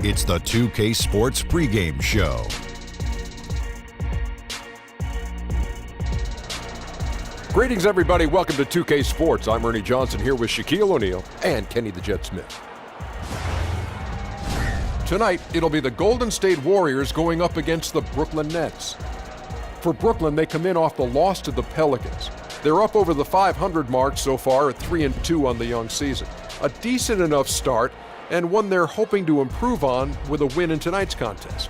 It's the 2K Sports Pregame Show. Greetings, everybody. Welcome to 2K Sports. I'm Ernie Johnson here with Shaquille O'Neal and Kenny the Jet Smith. Tonight, it'll be the Golden State Warriors going up against the Brooklyn Nets. For Brooklyn, they come in off the loss to the Pelicans. They're up over the 500 mark so far at 3-2 on the young season. A decent enough start, and one they're hoping to improve on with a win in tonight's contest.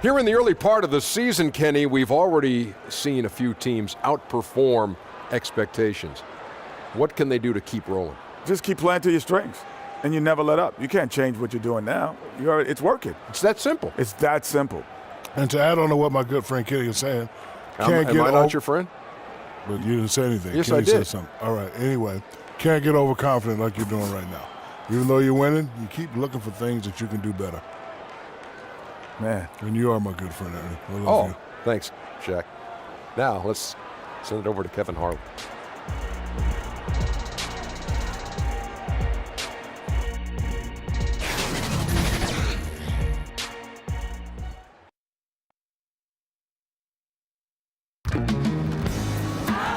Here in the early part of the season, Kenny, we've already seen a few teams outperform expectations. What can they do to keep rolling? Just keep playing to your strengths, and you never let up. You can't change what you're doing now. It's working. It's that simple. It's that simple. And to add on to what my good friend Kenny is saying, Am I not your friend? But you didn't say anything. Yes, Kenny I did. said something. All right. Anyway, can't get overconfident like you're doing right now. Even though you're winning, you keep looking for things that you can do better. Man. And you are my good friend, Ernie. I love Oh, you. thanks, Shaq. Now, let's send it over to Kevin Harlan.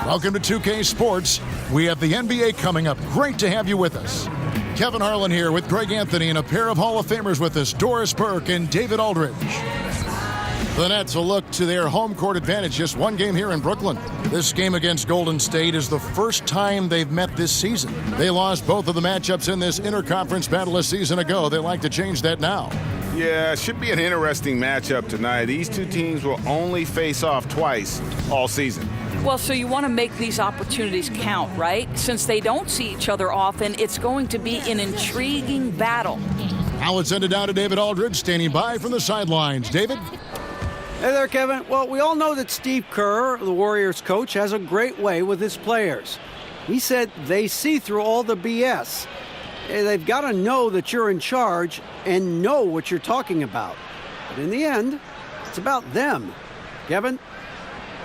Welcome to 2K Sports. We have the NBA coming up. Great to have you with us. Kevin Harlan here with Greg Anthony and a pair of Hall of Famers with us, Doris Burke and David Aldridge. The Nets will look to their home court advantage, just one game here in Brooklyn. This game against Golden State is the first time they've met this season. They lost both of the matchups in this interconference battle a season ago. They like to change that now. Yeah, it should be an interesting matchup tonight. These two teams will only face off twice all season. Well, so you want to make these opportunities count, right? Since they don't see each other often, it's going to be an intriguing battle. Now let's send it down to David Aldridge, standing by from the sidelines. David? Hey there, Kevin. Well, we all know that Steve Kerr, the Warriors coach, has a great way with his players. He said they see through all the BS. They've got to know that you're in charge and know what you're talking about. But in the end, it's about them. Kevin?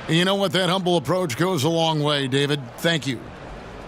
You know what? That humble approach goes a long way, David. Thank you.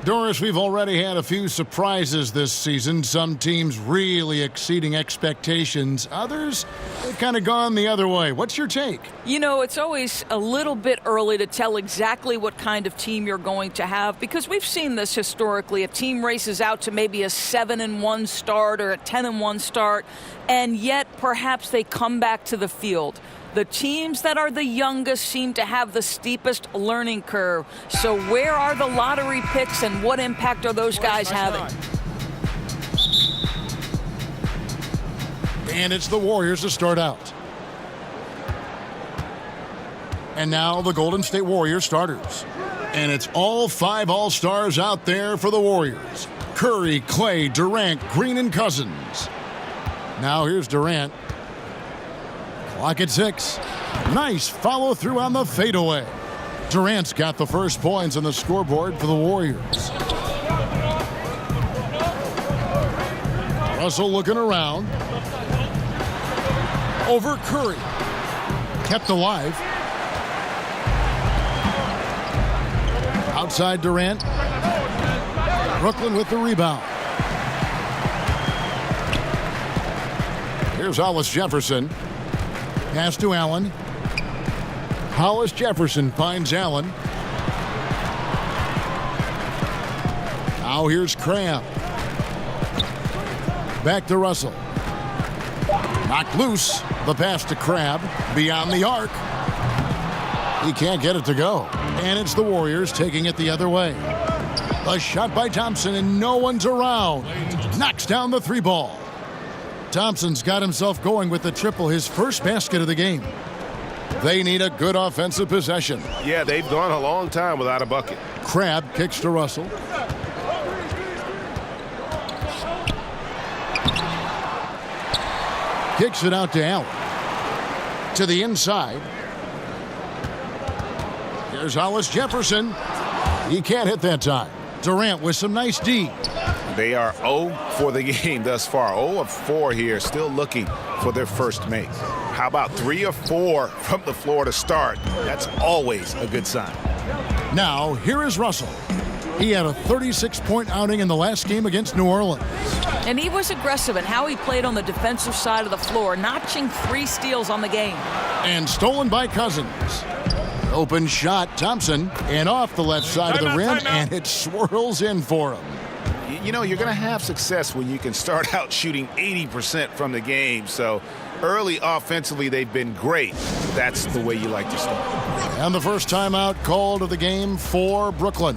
Doris, we've already had a few surprises this season. Some teams really exceeding expectations. Others, they've kind of gone the other way. What's your take? You know, it's always a little bit early to tell exactly what kind of team you're going to have because we've seen this historically. A team races out to maybe a 7-1 start or a 10-1 start, and yet perhaps they come back to the field. The teams that are the youngest seem to have the steepest learning curve. So where are the lottery picks and what impact are those guys having? And it's the Warriors to start out. And now the Golden State Warriors starters. And it's all five All-Stars out there for the Warriors. Curry, Clay, Durant, Green, and Cousins. Now here's Durant. Clock at 6. Nice follow through on the fadeaway. Durant's got the first points on the scoreboard for the Warriors. Russell looking around. Over Curry. Kept alive. Outside Durant. Brooklyn with the rebound. Here's Hollis Jefferson. Pass to Allen. Hollis Jefferson finds Allen. Now here's Cram. Back to Russell. Knocked loose. The pass to Crab. Beyond the arc. He can't get it to go. And it's the Warriors taking it the other way. A shot by Thompson and no one's around. Knocks down the three ball. Thompson's got himself going with the triple, his first basket of the game. They need a good offensive possession. Yeah, they've gone a long time without a bucket. Crab kicks to Russell. Kicks it out to Allen. To the inside. Here's Hollis Jefferson. He can't hit that time. Durant with some nice D. They are 0 for the game thus far. 0 of 4 here, still looking for their first make. How about 3 of 4 from the floor to start? That's always a good sign. Now, here is Russell. He had a 36-point outing in the last game against New Orleans. And he was aggressive in how he played on the defensive side of the floor, notching 3 steals on the game. And stolen by Cousins. Open shot, Thompson, and off the left side of the rim, and it swirls in for him. You know, you're going to have success when you can start out shooting 80% from the game. So early offensively, they've been great. That's the way you like to start. And the first timeout called of the game for Brooklyn.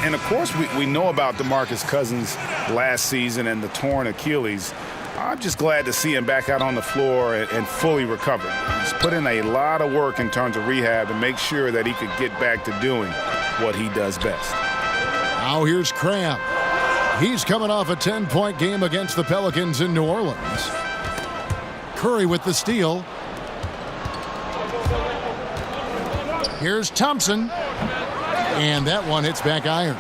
And, of course, we know about DeMarcus Cousins last season and the torn Achilles. I'm just glad to see him back out on the floor and fully recovered. He's put in a lot of work in terms of rehab to make sure that he could get back to doing what he does best. Now here's Cram. He's coming off a 10-point game against the Pelicans in New Orleans. Curry with the steal. Here's Thompson. And that one hits back iron.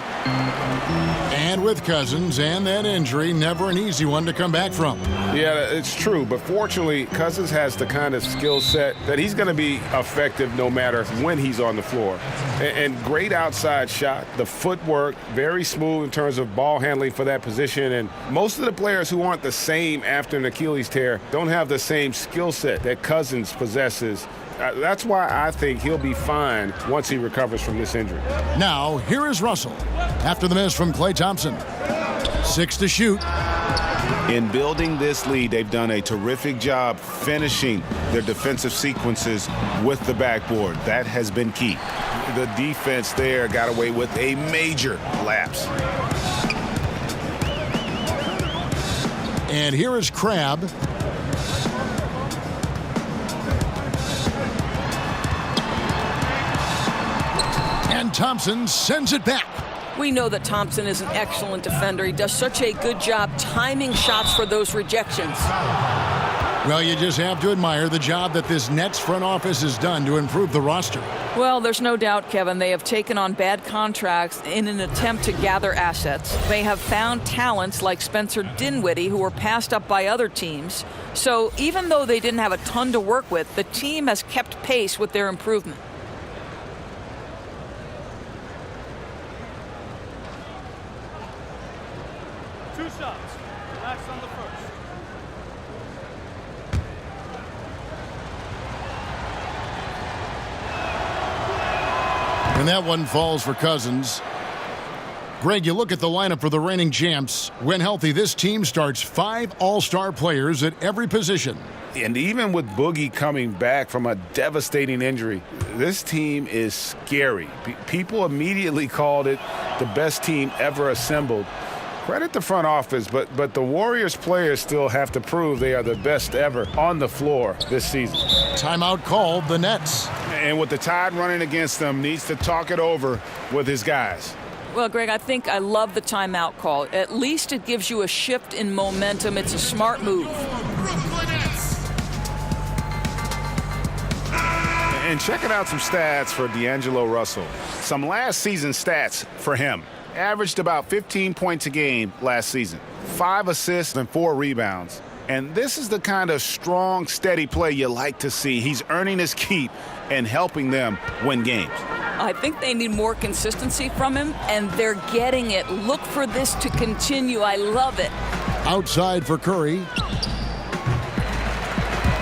And with Cousins and that injury, never an easy one to come back from. Yeah, it's true. But fortunately, Cousins has the kind of skill set that he's going to be effective no matter when he's on the floor. And great outside shot, the footwork, very smooth in terms of ball handling for that position. And most of the players who aren't the same after an Achilles tear don't have the same skill set that Cousins possesses. That's why I think he'll be fine once he recovers from this injury. Now, here is Russell after the miss from Klay Thompson. 6 to shoot. In building this lead, they've done a terrific job finishing their defensive sequences with the backboard. That has been key. The defense there got away with a major lapse. And here is Crabbe. And Thompson sends it back. We know that Thompson is an excellent defender. He does such a good job timing shots for those rejections. Well, you just have to admire the job that this Nets front office has done to improve the roster. Well, there's no doubt, Kevin, they have taken on bad contracts in an attempt to gather assets. They have found talents like Spencer Dinwiddie who were passed up by other teams. So even though they didn't have a ton to work with, the team has kept pace with their improvement. And that one falls for Cousins. Greg, you look at the lineup for the reigning champs. When healthy, this team starts 5 all-star players at every position. And even with Boogie coming back from a devastating injury, this team is scary. People immediately called it the best team ever assembled. Credit the front office, but the Warriors players still have to prove they are the best ever on the floor this season. Timeout called the Nets. And with the Tide running against them, needs to talk it over with his guys. Well, Greg, I think I love the timeout call. At least it gives you a shift in momentum. It's a smart move. And checking out some stats for D'Angelo Russell. Some last season stats for him. Averaged about 15 points a game last season. 5 assists and 4 rebounds. And this is the kind of strong, steady play you like to see. He's earning his keep and helping them win games. I think they need more consistency from him, and they're getting it. Look for this to continue. I love it. Outside for Curry.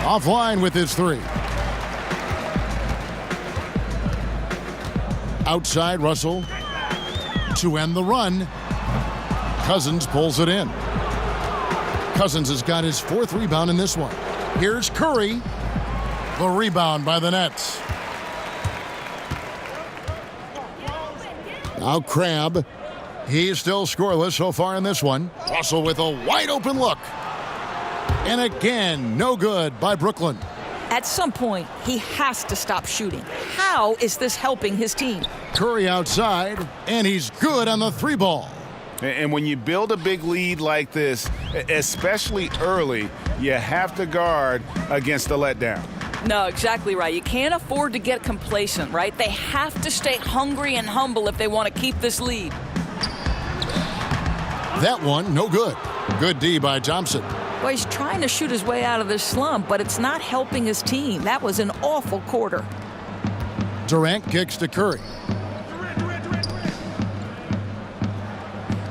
Offline with his 3. Outside Russell to end the run. Cousins pulls it in. Cousins has got his 4th rebound in this one. Here's Curry. The rebound by the Nets. Now Crabbe. He's still scoreless so far in this one. Russell with a wide open look. And again, no good by Brooklyn. At some point, he has to stop shooting. How is this helping his team? Curry outside, and he's good on the 3 ball. And when you build a big lead like this, especially early, you have to guard against the letdown. No, exactly right. You can't afford to get complacent, right? They have to stay hungry and humble if they want to keep this lead. That one, no good. Good D by Thompson. Well, he's trying to shoot his way out of this slump, but it's not helping his team. That was an awful quarter. Durant kicks to Curry.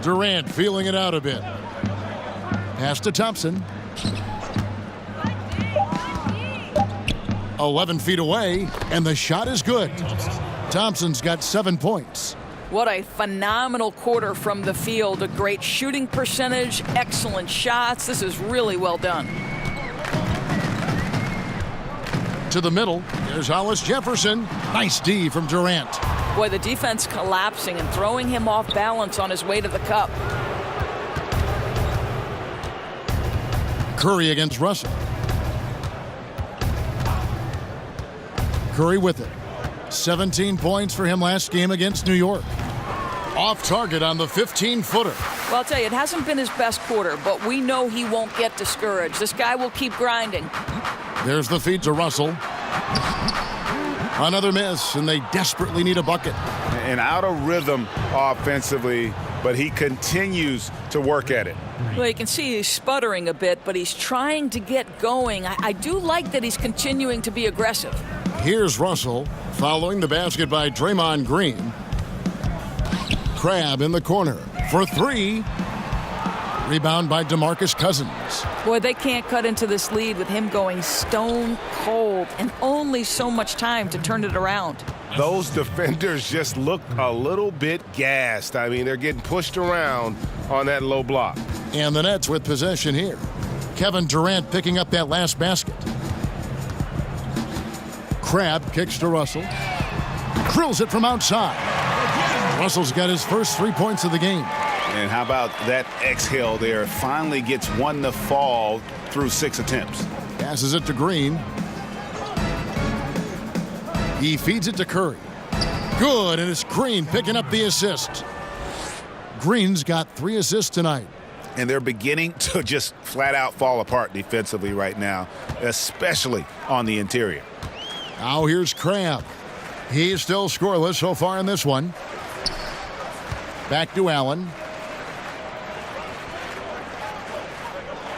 Durant feeling it out a bit. Pass to Thompson. 11 feet away, and the shot is good. Thompson's got 7 points. What a phenomenal quarter from the field. A great shooting percentage, excellent shots. This is really well done. To the middle, there's Hollis Jefferson. Nice D from Durant. Boy, the defense collapsing and throwing him off balance on his way to the cup. Curry against Russell. Curry with it. 17 points for him last game against New York. Off target on the 15-footer. Well, I'll tell you, it hasn't been his best quarter, but we know he won't get discouraged. This guy will keep grinding. There's the feed to Russell. Another miss, and they desperately need a bucket. And out of rhythm offensively, but he continues to work at it. Well, you can see he's sputtering a bit, but he's trying to get going. I do like that he's continuing to be aggressive. Here's Russell following the basket by Draymond Green. Crabbe in the corner for 3. Rebound by DeMarcus Cousins. Boy, they can't cut into this lead with him going stone cold and only so much time to turn it around. Those defenders just look a little bit gassed. I mean, they're getting pushed around on that low block. And the Nets with possession here. Kevin Durant picking up that last basket. Crabbe kicks to Russell. Drills it from outside. Russell's got his first 3 points of the game. And how about that exhale there? Finally gets one to fall through 6 attempts. Passes it to Green. He feeds it to Curry. Good, and it's Green picking up the assist. Green's got 3 assists tonight. And they're beginning to just flat out fall apart defensively right now, especially on the interior. Now here's Crabbe. He's still scoreless so far in this one. Back to Allen.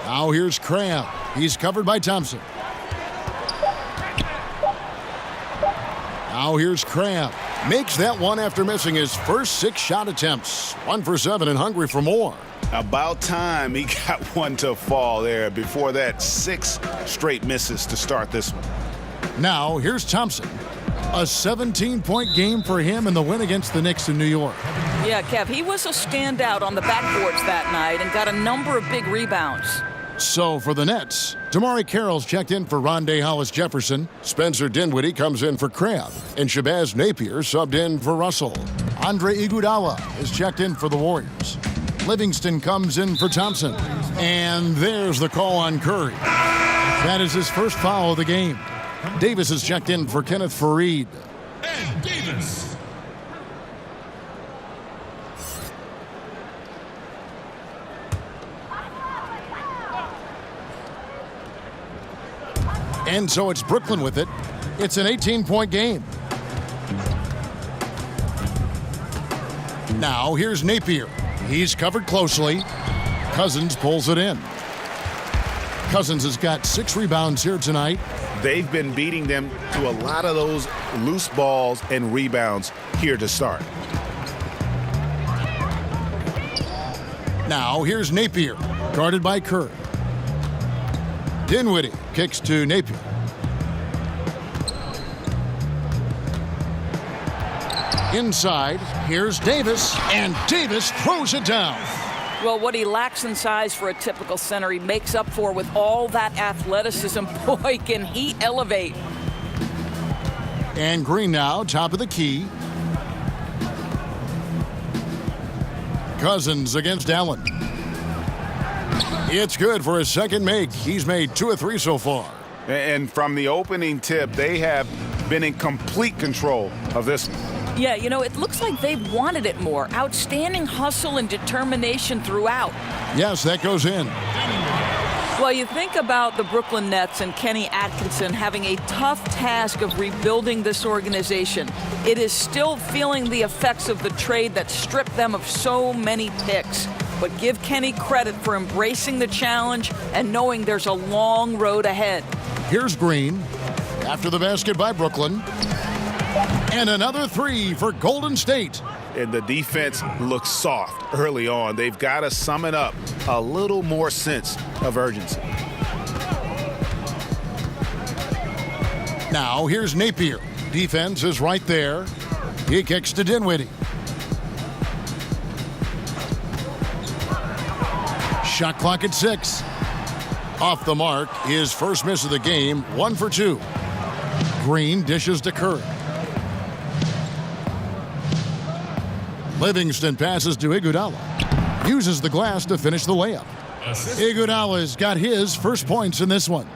Now here's Crabbe. He's covered by Thompson. Now here's Crabbe. Makes that one after missing his first 6 shot attempts. 1 for 7 and hungry for more. About time he got one to fall there. Before that, 6 straight misses to start this one. Now here's Thompson. A 17-point game for him in the win against the Knicks in New York. Yeah, Kev, he was a standout on the backboards that night and got a number of big rebounds. So for the Nets, Damari Carroll's checked in for Rondé Hollis Jefferson. Spencer Dinwiddie comes in for Crabbe. And Shabazz Napier subbed in for Russell. Andre Iguodala is checked in for the Warriors. Livingston comes in for Thompson. And there's the call on Curry. That is his first foul of the game. Davis is checked in for Kenneth Faried. And Davis. And so it's Brooklyn with it. It's an 18-point game. Now here's Napier. He's covered closely. Cousins pulls it in. Cousins has got 6 rebounds here tonight. They've been beating them to a lot of those loose balls and rebounds here to start. Now here's Napier, guarded by Curry. Dinwiddie kicks to Napier. Inside, here's Davis, and Davis throws it down. Well, what he lacks in size for a typical center, he makes up for with all that athleticism. Boy, can he elevate. And Green now, top of the key. Cousins against Allen. It's good for his second make. He's made 2 of 3 so far. And from the opening tip, they have been in complete control of this one. Yeah, you know, it looks like they've wanted it more. Outstanding hustle and determination throughout. Yes, that goes in. Well, you think about the Brooklyn Nets and Kenny Atkinson having a tough task of rebuilding this organization. It is still feeling the effects of the trade that stripped them of so many picks. But give Kenny credit for embracing the challenge and knowing there's a long road ahead. Here's Green after the basket by Brooklyn. And another 3 for Golden State. and the defense looks soft early on. They've got to summon up a little more sense of urgency. Now here's Napier. Defense is right there. He kicks to Dinwiddie. Shot clock at 6. Off the mark, his first miss of the game, 1 for 2. Green dishes to Curry. Livingston passes to Iguodala. Uses the glass to finish the layup. Iguodala's got his first points in this one.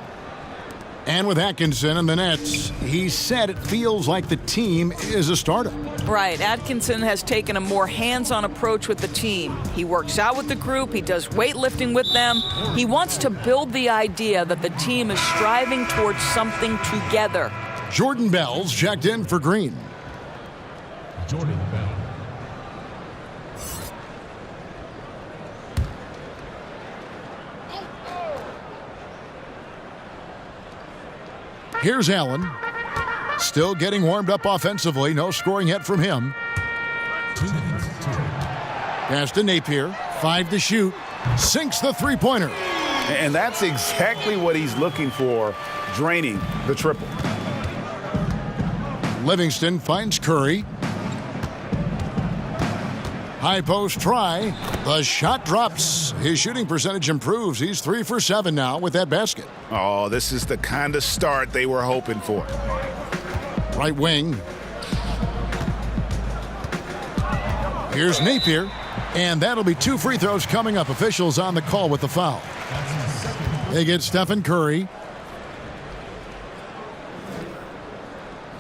And with Atkinson and the Nets, he said it feels like the team is a startup. Right. Atkinson has taken a more hands-on approach with the team. He works out with the group. He does weightlifting with them. He wants to build the idea that the team is striving towards something together. Jordan Bell's checked in for Green. Jordan Bell. Here's Allen. Still getting warmed up offensively. No scoring yet from him. Pass to Napier. 5 to shoot. Sinks the three-pointer. And that's exactly what he's looking for, draining the triple. Livingston finds Curry. High post try. The shot drops. His shooting percentage improves. He's 3 for 7 now with that basket. Oh, this is the kind of start they were hoping for. Right wing. Here's Napier. And that'll be 2 free throws coming up. Officials on the call with the foul. They get Stephen Curry.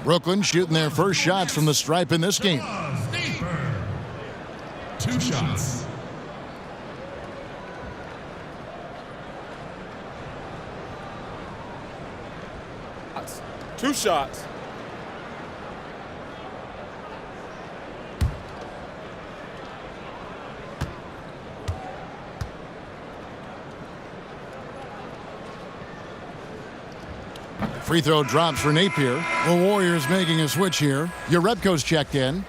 Brooklyn shooting their first shots from the stripe in this game. 2 shots. Two shots. Free throw drops for Napier. The Warriors making a switch here. Urebko's checked in.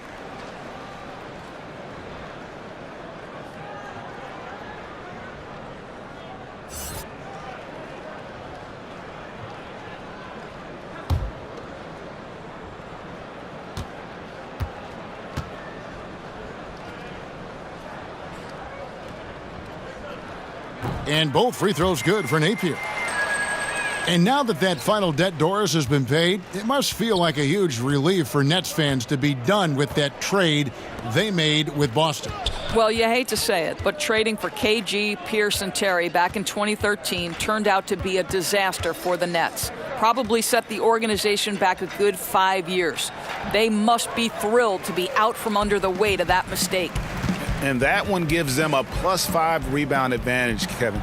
And both free throws good for Napier. And now that final debt Doris has been paid, it must feel like a huge relief for Nets fans to be done with that trade they made with Boston. Well, you hate to say it, but trading for KG, Pierce, and Terry back in 2013 turned out to be a disaster for the Nets. Probably set the organization back a good 5 years. They must be thrilled to be out from under the weight of that mistake. And that one gives them a +5 rebound advantage, Kevin.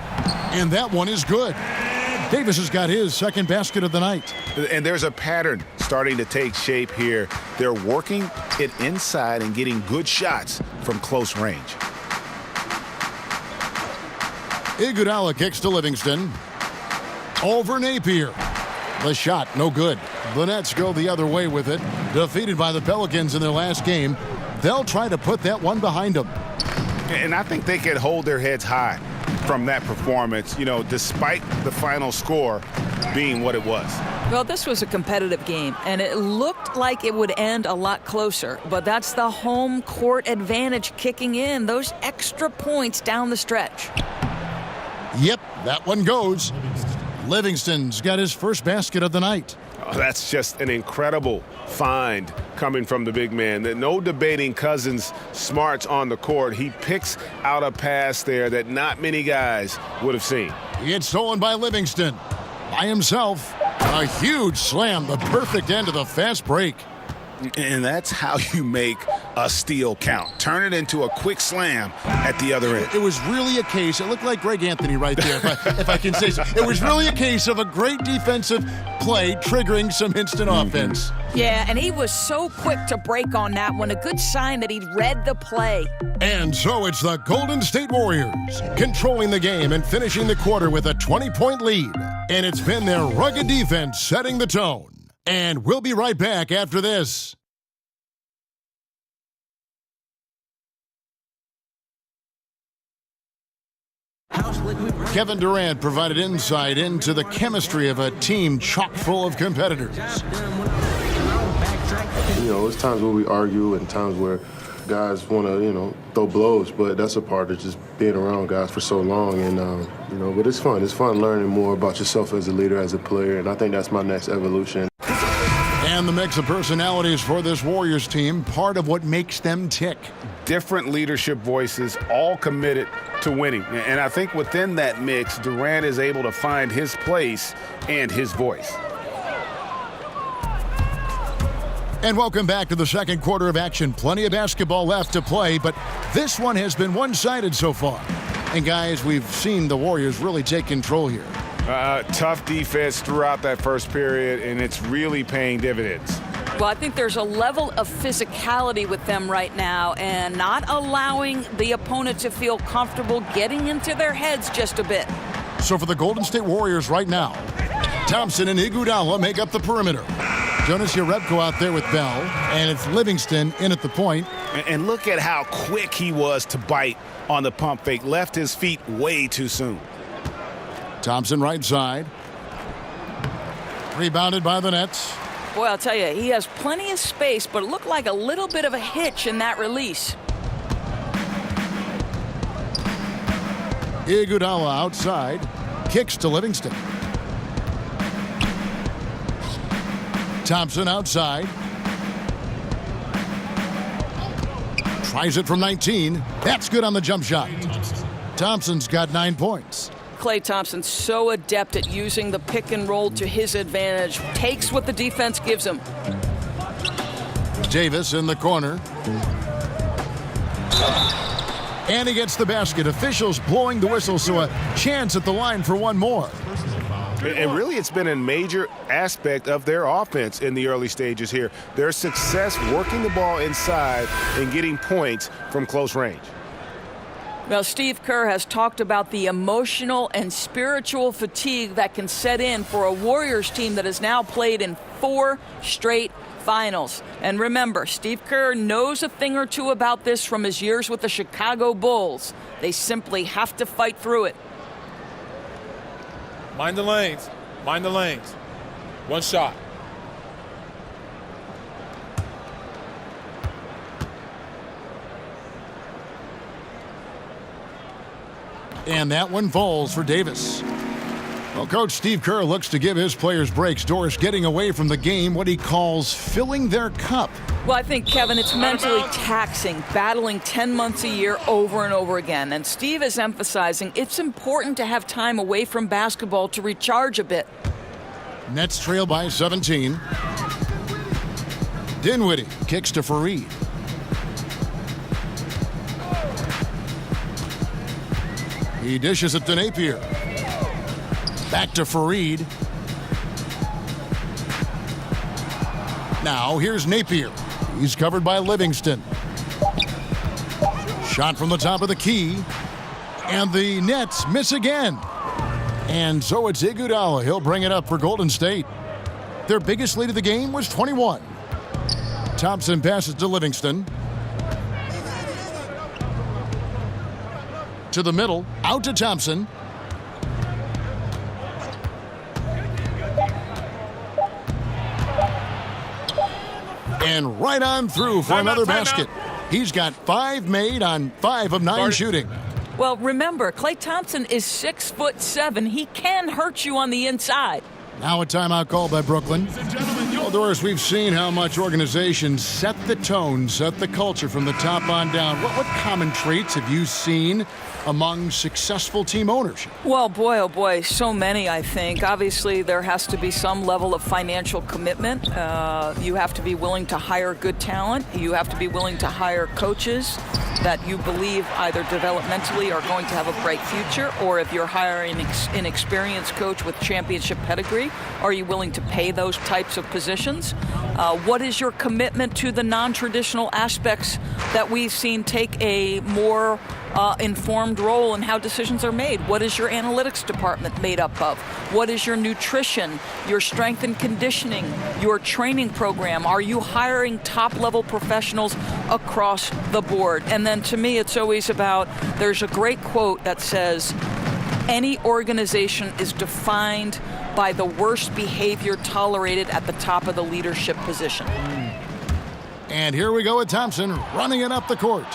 And that one is good. Davis has got his second basket of the night. And there's a pattern starting to take shape here. They're working it inside and getting good shots from close range. Iguodala kicks to Livingston. Over Napier. The shot, no good. The Nets go the other way with it. Defeated by the Pelicans in their last game. They'll try to put that one behind them. And I think they can hold their heads high from that performance, you know, despite the final score being what it was. Well, this was a competitive game, and it looked like it would end a lot closer. But that's the home court advantage kicking in. Those extra points down the stretch. Yep, that one goes. Livingston's got his first basket of the night. Oh, that's just an incredible find coming from the big man. No debating Cousins' smarts on the court. He picks out a pass there that not many guys would have seen. He gets stolen by Livingston. By himself. A huge slam, the perfect end of the fast break. And that's how you make a steal count. Turn it into a quick slam at the other end. It was really a case, it looked like Greg Anthony right there, if I can say so. It was really a case of a great defensive play triggering some instant offense. Yeah, and he was so quick to break on that one. A good sign that he'd read the play. And so it's the Golden State Warriors controlling the game and finishing the quarter with a 20-point lead. And it's been their rugged defense setting the tone. And we'll be right back after this. Kevin Durant provided insight into the chemistry of a team chock full of competitors. You know, there's times where we argue and times where guys want to, throw blows, but that's a part of just being around guys for so long. And, but it's fun. It's fun learning more about yourself as a leader, as a player, and I think that's my next evolution. And the mix of personalities for this Warriors team, part of what makes them tick. Different leadership voices, all committed to winning. And I think within that mix, Durant is able to find his place and his voice. And welcome back to the second quarter of action. Plenty of basketball left to play, but this one has been one-sided so far. And guys, we've seen the Warriors really take control here. Tough defense throughout that first period, and it's really paying dividends. Well, I think there's a level of physicality with them right now and not allowing the opponent to feel comfortable getting into their heads just a bit. So for the Golden State Warriors right now, Thompson and Iguodala make up the perimeter. Jonas Jerebko out there with Bell, and it's Livingston in at the point. And look at how quick he was to bite on the pump fake. Left his feet way too soon. Thompson right side. Rebounded by the Nets. Boy, I'll tell you, he has plenty of space, but it looked like a little bit of a hitch in that release. Iguodala outside. Kicks to Livingston. Thompson outside. Tries it from 19. That's good on the jump shot. Thompson's got 9 points. Klay Thompson's so adept at using the pick and roll to his advantage. Takes what the defense gives him. Davis in the corner. And he gets the basket. Officials blowing the whistle, so a chance at the line for one more. And really, it's been a major aspect of their offense in the early stages here. Their success working the ball inside and getting points from close range. Well, Steve Kerr has talked about the emotional and spiritual fatigue that can set in for a Warriors team that has now played in 4 straight finals. And remember, Steve Kerr knows a thing or two about this from his years with the Chicago Bulls. They simply have to fight through it. Mind the lanes. Mind the lanes. One shot. And that one falls for Davis. Well, Coach Steve Kerr looks to give his players breaks. Doris getting away from the game, what he calls filling their cup. Well, I think, Kevin, it's mentally taxing, battling 10 months a year over and over again. And Steve is emphasizing it's important to have time away from basketball to recharge a bit. Nets trail by 17. Dinwiddie kicks to Fareed. He dishes it to Napier. Back to Fareed. Now here's Napier. He's covered by Livingston. Shot from the top of the key. And the Nets miss again. And so it's Iguodala. He'll bring it up for Golden State. Their biggest lead of the game was 21. Thompson passes to Livingston. To the middle, out to Thompson. And right on through for another basket. He's got 5 made on 5 of 9 shooting. Well, remember, Klay Thompson is 6'7". He can hurt you on the inside. Now a timeout called by Brooklyn. Well, Doris, we've seen how much organizations set the tone, set the culture from the top on down. What common traits have you seen among successful team ownership? Well, boy, oh boy, so many, I think. Obviously, there has to be some level of financial commitment. You have to be willing to hire good talent. You have to be willing to hire coaches that you believe either developmentally are going to have a bright future, or if you're hiring an experienced coach with championship pedigree, are you willing to pay those types of positions? What is your commitment to the non-traditional aspects that we've seen take a more informed role in how decisions are made? What is your analytics department made up of? What is your nutrition, your strength and conditioning, your training program? Are you hiring top-level professionals across the board? And then to me, it's always about, there's a great quote that says, Any organization is defined by the worst behavior tolerated at the top of the leadership position. And here we go with Thompson running it up the court.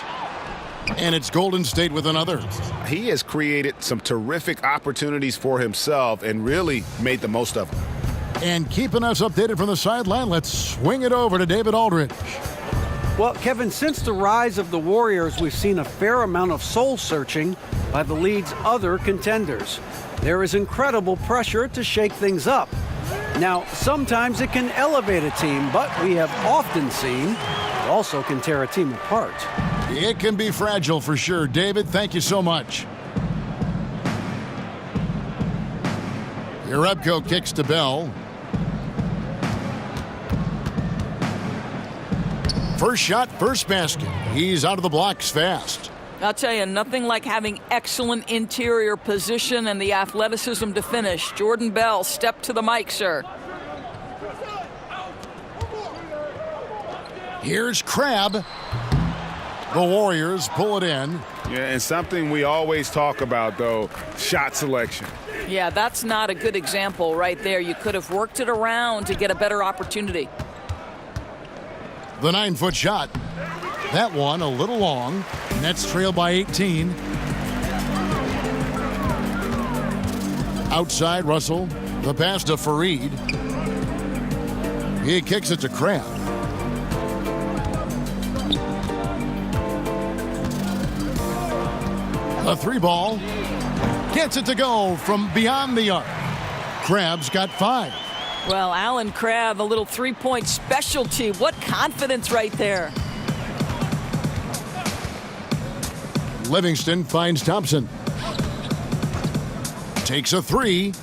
And it's Golden State with another. He has created some terrific opportunities for himself and really made the most of them. And keeping us updated from the sideline, let's swing it over to David Aldridge. Well, Kevin, since the rise of the Warriors, we've seen a fair amount of soul-searching by the league's other contenders. There is incredible pressure to shake things up. Now, sometimes it can elevate a team, but we have often seen it also can tear a team apart. It can be fragile for sure. David, thank you so much. Jerebko kicks to Bell. First shot, first basket. He's out of the blocks fast. I'll tell you, nothing like having excellent interior position and the athleticism to finish. Jordan Bell, step to the mic, sir. Here's Crabbe. The Warriors pull it in. Yeah, and something we always talk about, though, shot selection. Yeah, that's not a good example right there. You could have worked it around to get a better opportunity. The 9-foot shot. That one a little long. Nets trail by 18. Outside, Russell. The pass to Fareed. He kicks it to Crabbe. A 3-ball. Gets it to go from beyond the arc. Crabbe's got 5. Well, Allen Crabbe, a little three-point specialty. What confidence right there. Livingston finds Thompson. Takes a 3.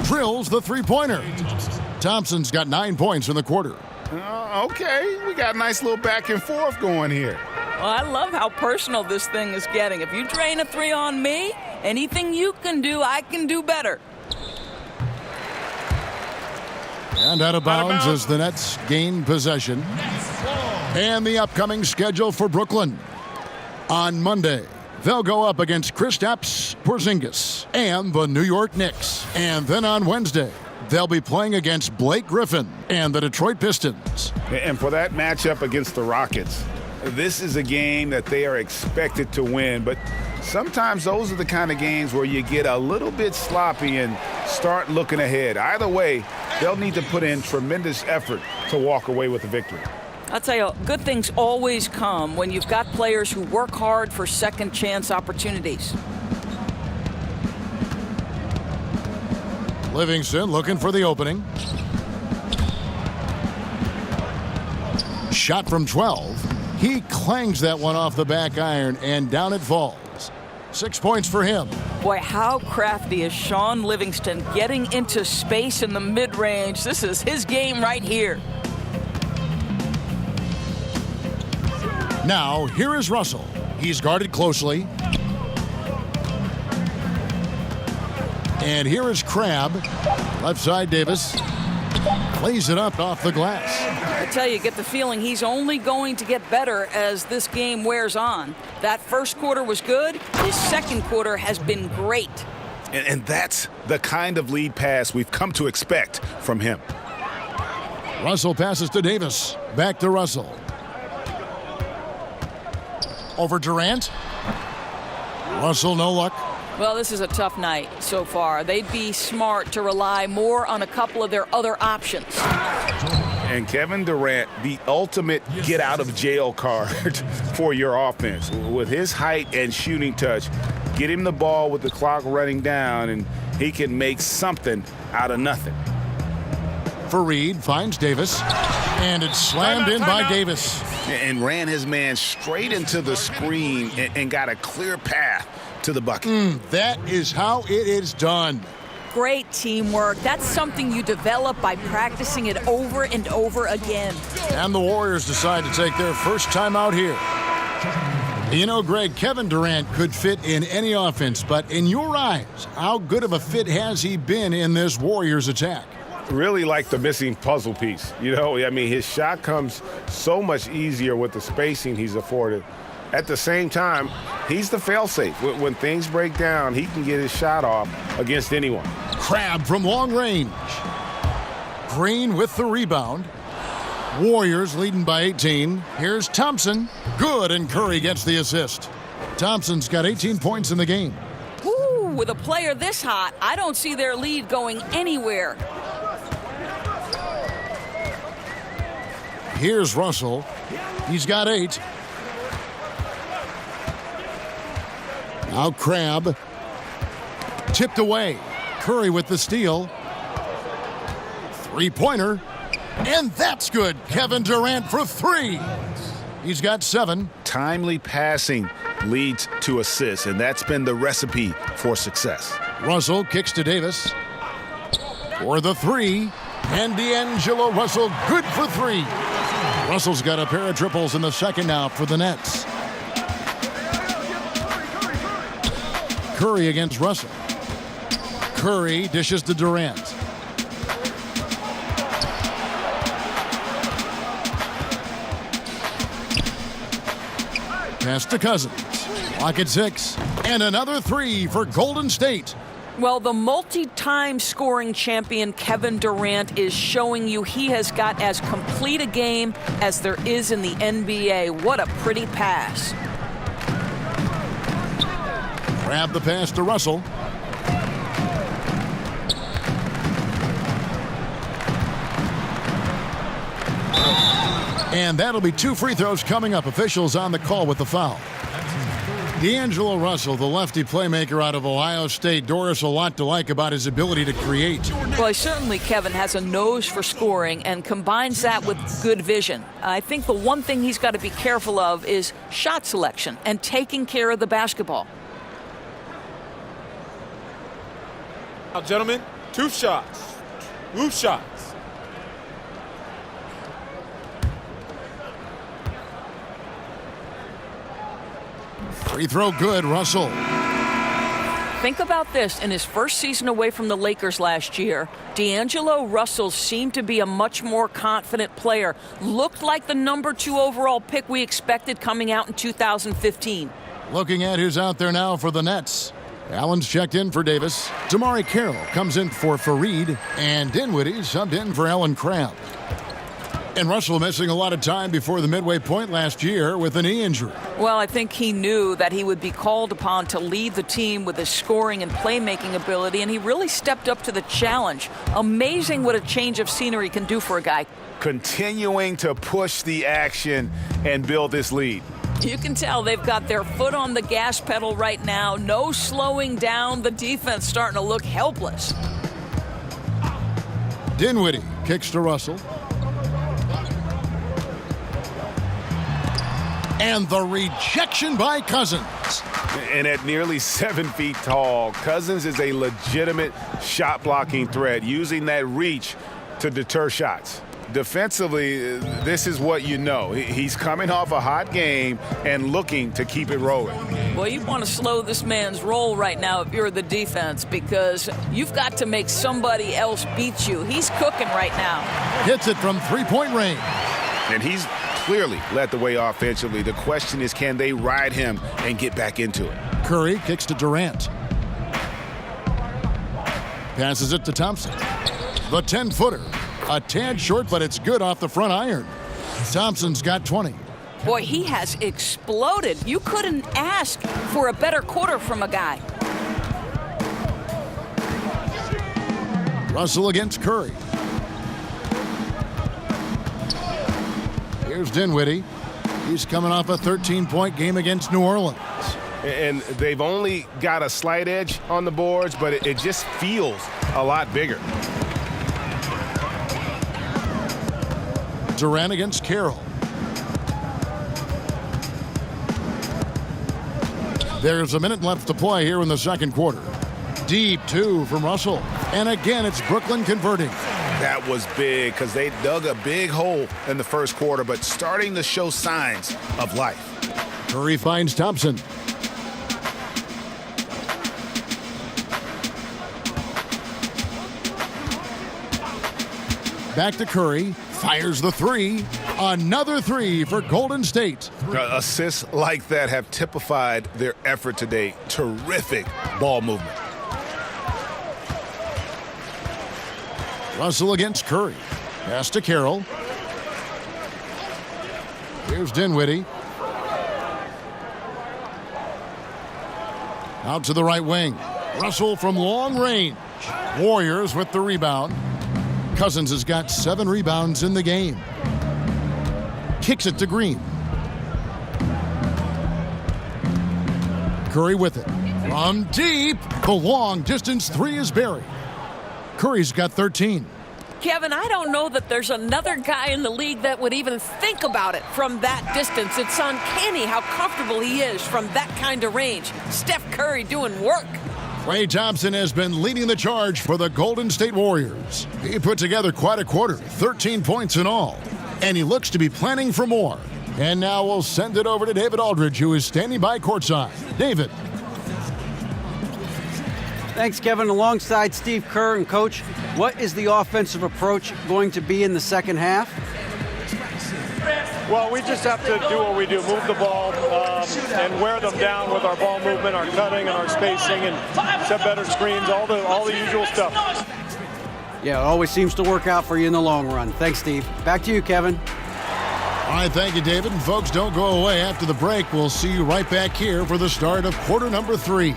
Drills the three-pointer. Thompson's got 9 points in the quarter. Okay, we got a nice little back and forth going here. Well, I love how personal this thing is getting. If you drain a 3 on me, anything you can do, I can do better. And out of bounds as the Nets gain possession. And the upcoming schedule for Brooklyn. On Monday, they'll go up against Kristaps Porzingis and the New York Knicks. And then on Wednesday, they'll be playing against Blake Griffin and the Detroit Pistons. And for that matchup against the Rockets, this is a game that they are expected to win, but sometimes those are the kind of games where you get a little bit sloppy and start looking ahead. Either way, they'll need to put in tremendous effort to walk away with a victory. I'll tell you, good things always come when you've got players who work hard for second chance opportunities. Livingston looking for the opening. Shot from 12. He clangs that one off the back iron, and down it falls. 6 points for him. Boy, how crafty is Sean Livingston getting into space in the mid-range. This is his game right here. Now, here is Russell. He's guarded closely. And here is Crabbe. Left side, Davis. Plays it up off the glass. I tell you, get the feeling he's only going to get better as this game wears on. That first quarter was good. His second quarter has been great. And that's the kind of lead pass we've come to expect from him. Russell passes to Davis. Back to Russell. Over Durant. Russell, no luck. Well, this is a tough night so far. They'd be smart to rely more on a couple of their other options. And Kevin Durant, the ultimate get-out-of-jail card for your offense. With his height and shooting touch, get him the ball with the clock running down, and he can make something out of nothing. Fareed finds Davis, and it's slammed in by Davis. And ran his man straight into the screen and got a clear path to the bucket. That is how it is done. Great teamwork. That's something you develop by practicing it over and over again. And the Warriors decide to take their first time out here. You know, Greg, Kevin Durant could fit in any offense, but in your eyes, how good of a fit has he been in this Warriors attack? Really like the missing puzzle piece. You know, I mean, his shot comes so much easier with the spacing he's afforded. At the same time, he's the fail-safe. When things break down, he can get his shot off against anyone. Crab from long range. Green with the rebound. Warriors leading by 18. Here's Thompson. Good, and Curry gets the assist. Thompson's got 18 points in the game. Ooh, with a player this hot, I don't see their lead going anywhere. Here's Russell. He's got 8. Now Crab. Tipped away. Curry with the steal. Three-pointer. And that's good. Kevin Durant for 3. He's got 7. Timely passing leads to assists, and that's been the recipe for success. Russell kicks to Davis. For the 3. And D'Angelo Russell good for 3. Russell's got a pair of triples in the second now for the Nets. Curry against Russell. Curry dishes to Durant. Pass to Cousins. Lock at 6. And another 3 for Golden State. Well, the multi-time scoring champion Kevin Durant is showing you he has got as complete a game as there is in the NBA. What a pretty pass. Grab the pass to Russell. And that'll be 2 free throws coming up. Officials on the call with the foul. D'Angelo Russell, the lefty playmaker out of Ohio State. Doris, a lot to like about his ability to create. Well, certainly Kevin has a nose for scoring and combines that with good vision. I think the one thing he's got to be careful of is shot selection and taking care of the basketball. Now, gentlemen, 2 shots. 2 shots. Free throw good, Russell. Think about this. In his first season away from the Lakers last year, D'Angelo Russell seemed to be a much more confident player. Looked like the number 2 overall pick we expected coming out in 2015. Looking at who's out there now for the Nets. Allen's checked in for Davis. Damari Carroll comes in for Fareed. And Dinwiddie subbed in for Allen Crabbe. And Russell missing a lot of time before the midway point last year with a knee injury. Well, I think he knew that he would be called upon to lead the team with his scoring and playmaking ability, and he really stepped up to the challenge. Amazing what a change of scenery can do for a guy. Continuing to push the action and build this lead. You can tell they've got their foot on the gas pedal right now. No slowing down. The defense starting to look helpless. Dinwiddie kicks to Russell. And the rejection by Cousins. And at nearly 7 feet tall, Cousins is a legitimate shot-blocking threat, using that reach to deter shots. Defensively, this is what you know. He's coming off a hot game and looking to keep it rolling. Well, you want to slow this man's roll right now if you're the defense, because you've got to make somebody else beat you. He's cooking right now. Hits it from 3-point range. And he's clearly led the way offensively. The question is, can they ride him and get back into it? Curry kicks to Durant. Passes it to Thompson. The 10-footer. A tad short, but it's good off the front iron. Thompson's got 20. Boy, he has exploded. You couldn't ask for a better quarter from a guy. Russell against Curry. Here's Dinwiddie. He's coming off a 13-point game against New Orleans. And they've only got a slight edge on the boards, but it just feels a lot bigger. Durant against Carroll. There's a minute left to play here in the second quarter. Deep 2 from Russell. And again, it's Brooklyn converting. That was big because they dug a big hole in the first quarter, but starting to show signs of life. Curry finds Thompson. back to Curry. Fires the three. Another three for Golden State. Assists like that have typified their effort today. Terrific ball movement. Russell against Curry. Pass to Carroll. Here's Dinwiddie. Out to the right wing. Russell from long range. Warriors with the rebound. Cousins has got 7 rebounds in the game. Kicks it to Green. Curry with it. From deep. The long distance three is buried. Curry's got 13. Kevin, I don't know that there's another guy in the league that would even think about it from that distance. It's uncanny how comfortable he is from that kind of range. Steph Curry doing work. Klay Thompson has been leading the charge for the Golden State Warriors. He put together quite a quarter, 13 points in all. And he looks to be planning for more. And now we'll send it over to David Aldridge, who is standing by courtside. David. Thanks, Kevin. Alongside Steve Kerr and Coach, what is the offensive approach going to be in the second half? Well, we just have to do what we do, move the ball and wear them down with our ball movement, our cutting, and our spacing, and set better screens, all the usual stuff. Yeah, it always seems to work out for you in the long run. Thanks, Steve. Back to you, Kevin. All right, thank you, David. And folks, don't go away. After the break, we'll see you right back here for the start of quarter number 3.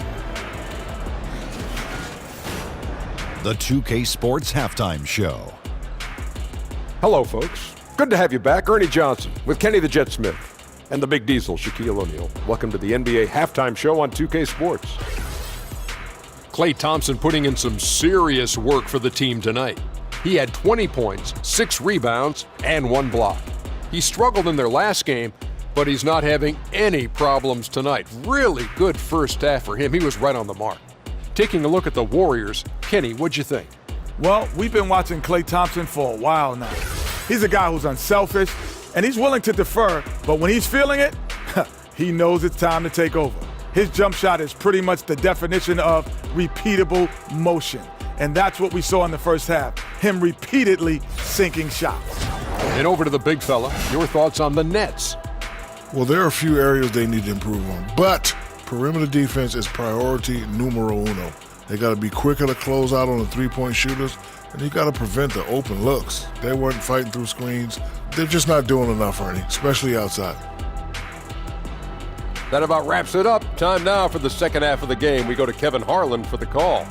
The 2K Sports Halftime Show. Hello, folks. Good to have you back. Ernie Johnson with Kenny the Jet Smith and the Big Diesel, Shaquille O'Neal. Welcome to the NBA Halftime Show on 2K Sports. Klay Thompson putting in some serious work for the team tonight. He had 20 points, 6 rebounds, and 1 block. He struggled in their last game, but he's not having any problems tonight. Really good first half for him. He was right on the mark. Taking a look at the Warriors, Kenny, what'd you think? Well, we've been watching Klay Thompson for a while now. He's a guy who's unselfish, and he's willing to defer, but when he's feeling it, he knows it's time to take over. His jump shot is pretty much the definition of repeatable motion, and that's what we saw in the first half, him repeatedly sinking shots. And over to the big fella, your thoughts on the Nets? Well, there are a few areas they need to improve on, but perimeter defense is priority numero uno. They got to be quicker to close out on the three-point shooters, and you got to prevent the open looks. They weren't fighting through screens. They're just not doing enough, Ernie, especially outside. That about wraps it up. Time now for the second half of the game. We go to Kevin Harlan for the call.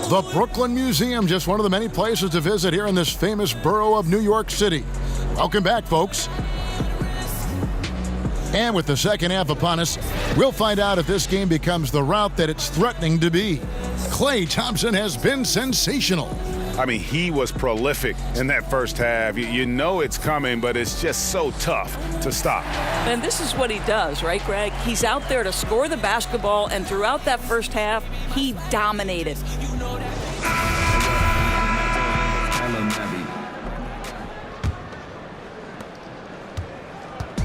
The Brooklyn Museum, just one of the many places to visit here in this famous borough of New York City. Welcome back, folks. And with the second half upon us, we'll find out if this game becomes the route that it's threatening to be. Klay Thompson has been sensational. I mean, he was prolific in that first half. You know it's coming, but it's just so tough to stop. And this is what he does, right, Greg? He's out there to score the basketball, and throughout that first half, he dominated.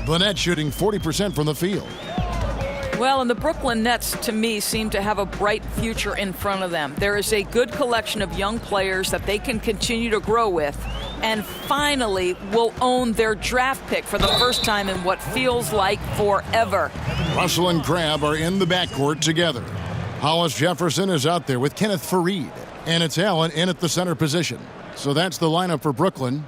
The Nets shooting 40% from the field. Well, and the Brooklyn Nets, to me, seem to have a bright future in front of them. There is a good collection of young players that they can continue to grow with, and finally will own their draft pick for the first time in what feels like forever. Russell and Crabbe are in the backcourt together. Hollis Jefferson is out there with Kenneth Faried, and it's Allen in at the center position. So that's the lineup for Brooklyn.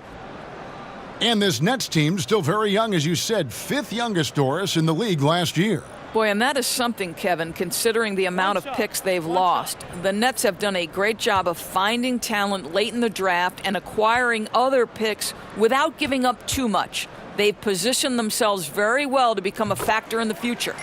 And this Nets team, still very young, as you said, 5th youngest, Doris, in the league last year. Boy, and that is something, Kevin, considering the amount of picks they've lost. The Nets have done a great job of finding talent late in the draft and acquiring other picks without giving up too much. They've positioned themselves very well to become a factor in the future.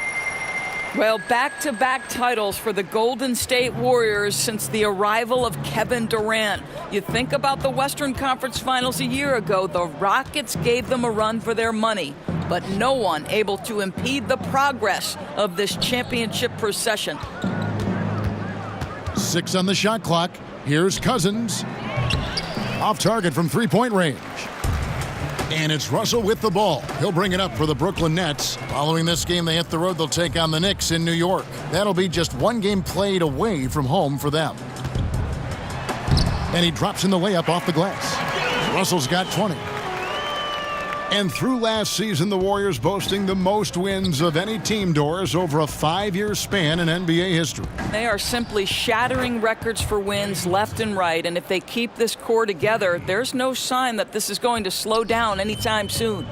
Well, back-to-back titles for the Golden State Warriors since the arrival of Kevin Durant. You think about the Western Conference Finals a year ago, the Rockets gave them a run for their money, but no one able to impede the progress of this championship procession. 6 on the shot clock. Here's Cousins. Off target from three-point range. And it's Russell with the ball. He'll bring it up for the Brooklyn Nets. Following this game, they hit the road. They'll take on the Knicks in New York. That'll be just one game played away from home for them. And he drops in the layup off the glass. Russell's got 20. And through last season, the Warriors boasting the most wins of any team, Doris, over a 5-year span in NBA history. They are simply shattering records for wins left and right, and if they keep this core together, there's no sign that this is going to slow down anytime soon.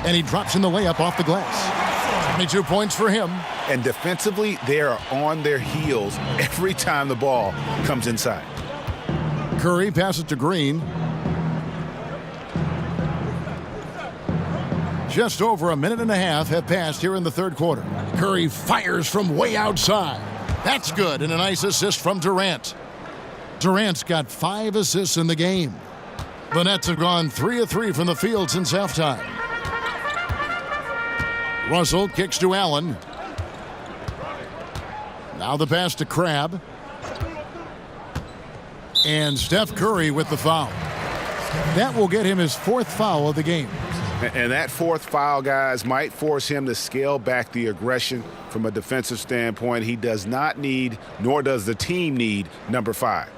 And he drops in the layup off the glass. 22 points for him. And defensively, they are on their heels every time the ball comes inside. Curry passes to Green. Just over a minute and a half have passed here in the third quarter. Curry fires from way outside. That's good, and a nice assist from Durant. Durant's got 5 assists in the game. The Nets have gone 3 of 3 from the field since halftime. Russell kicks to Allen. Now the pass to Crabbe. And Steph Curry with the foul. That will get him his 4th foul of the game. And that 4th foul, guys, might force him to scale back the aggression from a defensive standpoint. He does not need, nor does the team need, number 5.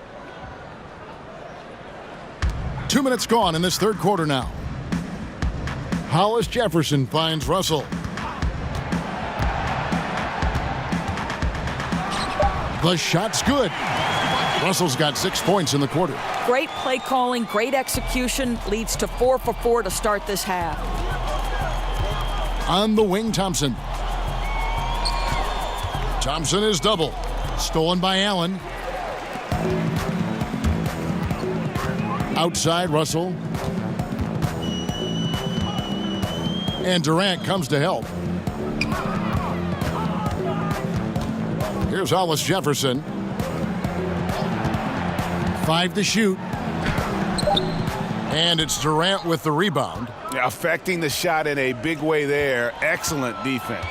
2 minutes gone in this third quarter now. Hollis Jefferson finds Russell. The shot's good. Russell's got 6 points in the quarter. Great play calling, great execution, leads to 4 for 4 to start this half. On the wing, Thompson. Thompson is double. Stolen by Allen. Outside, Russell. And Durant comes to help. Here's Hollis Jefferson. 5 to shoot. And it's Durant with the rebound. Affecting the shot in a big way there. Excellent defense.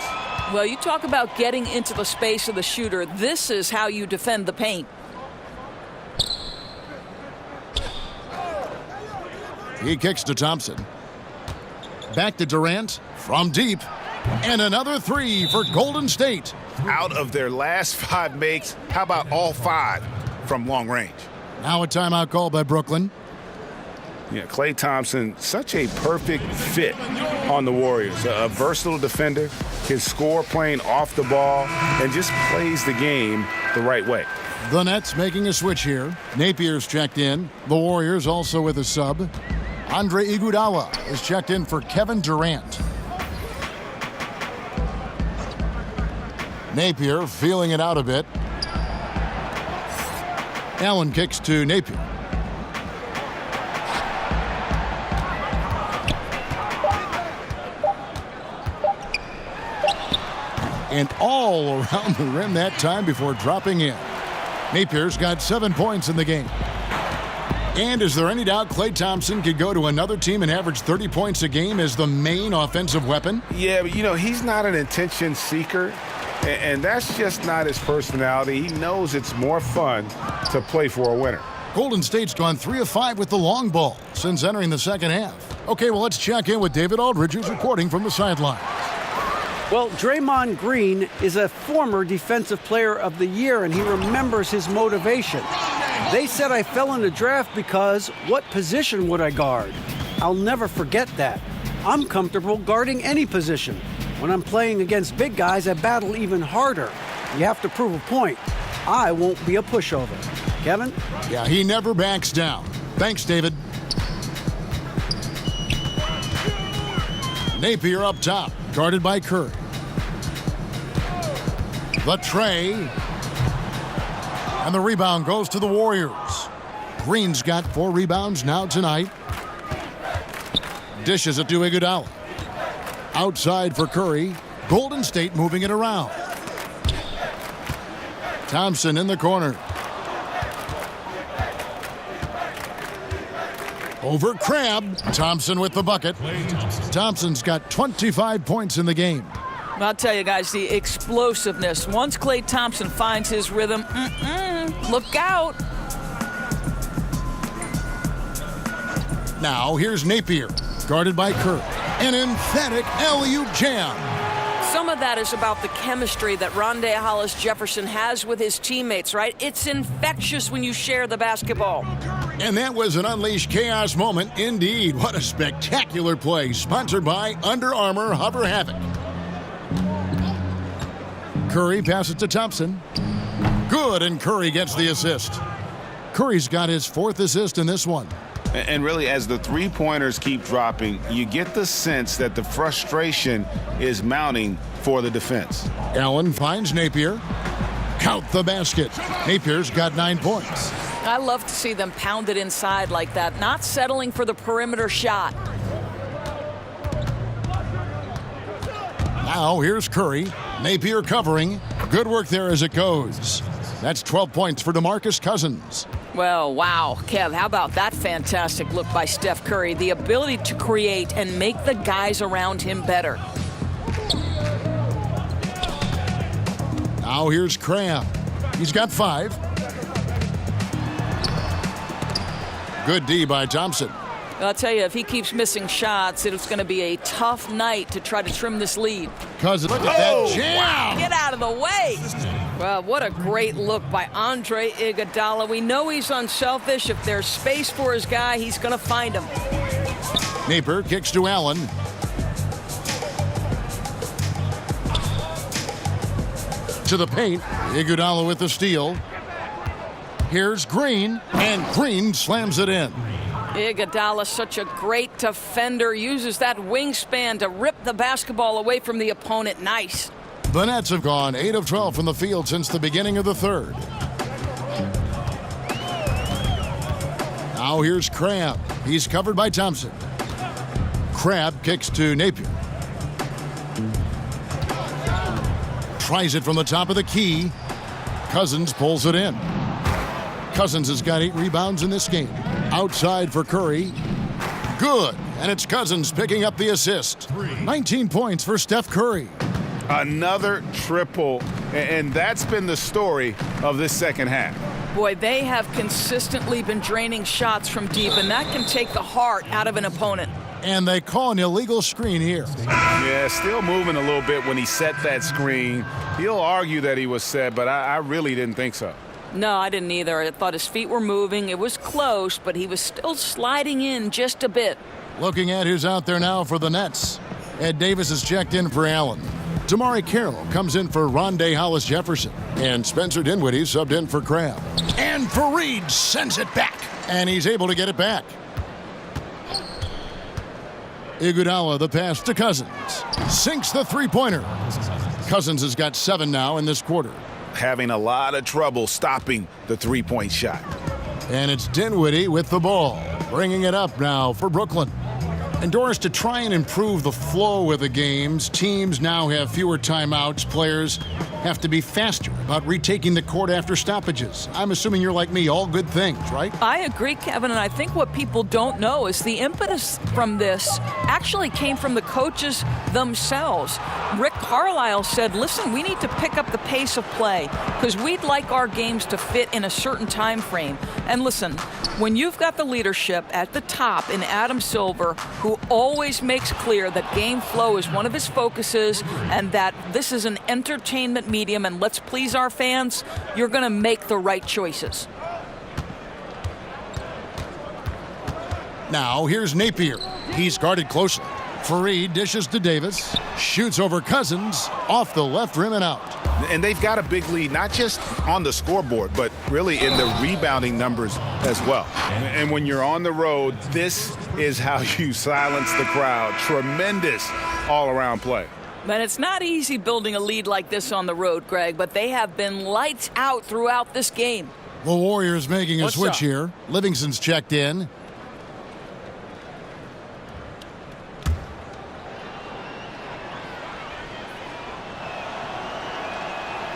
Well, you talk about getting into the space of the shooter. This is how you defend the paint. He kicks to Thompson. Back to Durant from deep. And another 3 for Golden State. Out of their last 5 makes, how about all 5 from long range? Now a timeout call by Brooklyn. Yeah, Klay Thompson, such a perfect fit on the Warriors. A versatile defender, can score playing off the ball, and just plays the game the right way. The Nets making a switch here. Napier's checked in. The Warriors also with a sub. Andre Iguodala is checked in for Kevin Durant. Napier feeling it out a bit. Allen kicks to Napier. And all around the rim that time before dropping in. Napier's got 7 points in the game. And is there any doubt Klay Thompson could go to another team and average 30 points a game as the main offensive weapon? Yeah, but he's not an attention seeker. And that's just not his personality. He knows it's more fun to play for a winner. Golden State's gone 3 of 5 with the long ball since entering the second half. Okay, well, let's check in with David Aldridge, who's reporting from the sideline. Well, Draymond Green is a former Defensive Player of the Year, and he remembers his motivation. They said I fell in the draft because what position would I guard? I'll never forget that. I'm comfortable guarding any position. When I'm playing against big guys, I battle even harder. You have to prove a point. I won't be a pushover. Kevin? Yeah, he never backs down. Thanks, David. Napier up top, guarded by Curry. The tray. And the rebound goes to the Warriors. Green's got 4 rebounds now tonight. Dishes it to Iguodala. Outside for Curry. Golden State moving it around. Thompson in the corner. Over Crabbe. Thompson with the bucket. Thompson's got 25 points in the game. I'll tell you guys, the explosiveness. Once Klay Thompson finds his rhythm, look out. Now here's Napier, guarded by Kerr. An emphatic alley-oop jam. Some of that is about the chemistry that Rondé Hollis-Jefferson has with his teammates, right? It's infectious when you share the basketball. And that was an unleashed chaos moment indeed. What a spectacular play. Sponsored by Under Armour Hover Havoc. Curry passes to Thompson. Good, and Curry gets the assist. Curry's got his 4th assist in this one. And really, as the three-pointers keep dropping, you get the sense that the frustration is mounting for the defense. Allen finds Napier. Count the basket. Napier's got 9 points. I love to see them pound it inside like that, not settling for the perimeter shot. Now here's Curry. Napier covering. Good work there as it goes. That's 12 points for DeMarcus Cousins. Well, wow, Kev, how about that fantastic look by Steph Curry? The ability to create and make the guys around him better. Now here's Cram. He's got 5. Good D by Thompson. I'll tell you, if he keeps missing shots, it's going to be a tough night to try to trim this lead. Cousins, look at that jam. Wow, get out of the way. Well, what a great look by Andre Iguodala. We know he's unselfish. If there's space for his guy, he's going to find him. Napier kicks to Allen. To the paint. Iguodala with the steal. Here's Green, and Green slams it in. Iguodala, such a great defender, uses that wingspan to rip the basketball away from the opponent. Nice. The Nets have gone 8 of 12 from the field since the beginning of the 3rd. Now here's Crabbe. He's covered by Thompson. Crabbe kicks to Napier. Tries it from the top of the key. Cousins pulls it in. Cousins has got 8 rebounds in this game. Outside for Curry. Good. And it's Cousins picking up the assist. 19 points for Steph Curry. Another triple. And that's been the story of this second half. Boy, they have consistently been draining shots from deep, and that can take the heart out of an opponent. And they call an illegal screen here. Yeah, still moving a little bit when he set that screen. He'll argue that he was set, but I really didn't think so. No, I didn't either. I thought his feet were moving. It was close, but he was still sliding in just a bit. Looking at who's out there now for the Nets. Ed Davis is checked in for Allen. Damari Carroll comes in for Rondé Hollis-Jefferson. And Spencer Dinwiddie subbed in for Crabbe. And Fareed sends it back. And he's able to get it back. Iguodala, the pass to Cousins. Sinks the three-pointer. Cousins has got 7 now in this quarter. Having a lot of trouble stopping the three-point shot. And it's Dinwiddie with the ball. Bringing it up now for Brooklyn. And Doris, to try and improve the flow of the games, teams now have fewer timeouts. Players have to be faster about retaking the court after stoppages. I'm assuming you're like me, all good things, right? I agree, Kevin, and I think what people don't know is the impetus from this actually came from the coaches themselves. Rick Carlisle said, listen, we need to pick up the pace of play because we'd like our games to fit in a certain time frame. And listen, when you've got the leadership at the top in Adam Silver, who always makes clear that game flow is one of his focuses and that this is an entertainment medium and let's please our fans, you're going to make the right choices. Now here's Napier. He's guarded closely. Fareed dishes to Davis. Shoots over Cousins. Off the left rim and out. And they've got a big lead, not just on the scoreboard, but really in the rebounding numbers as well. And when you're on the road, this is how you silence the crowd. Tremendous all-around play. But it's not easy building a lead like this on the road, Greg, but they have been lights out throughout this game. The Warriors making a switch here. Livingston's checked in.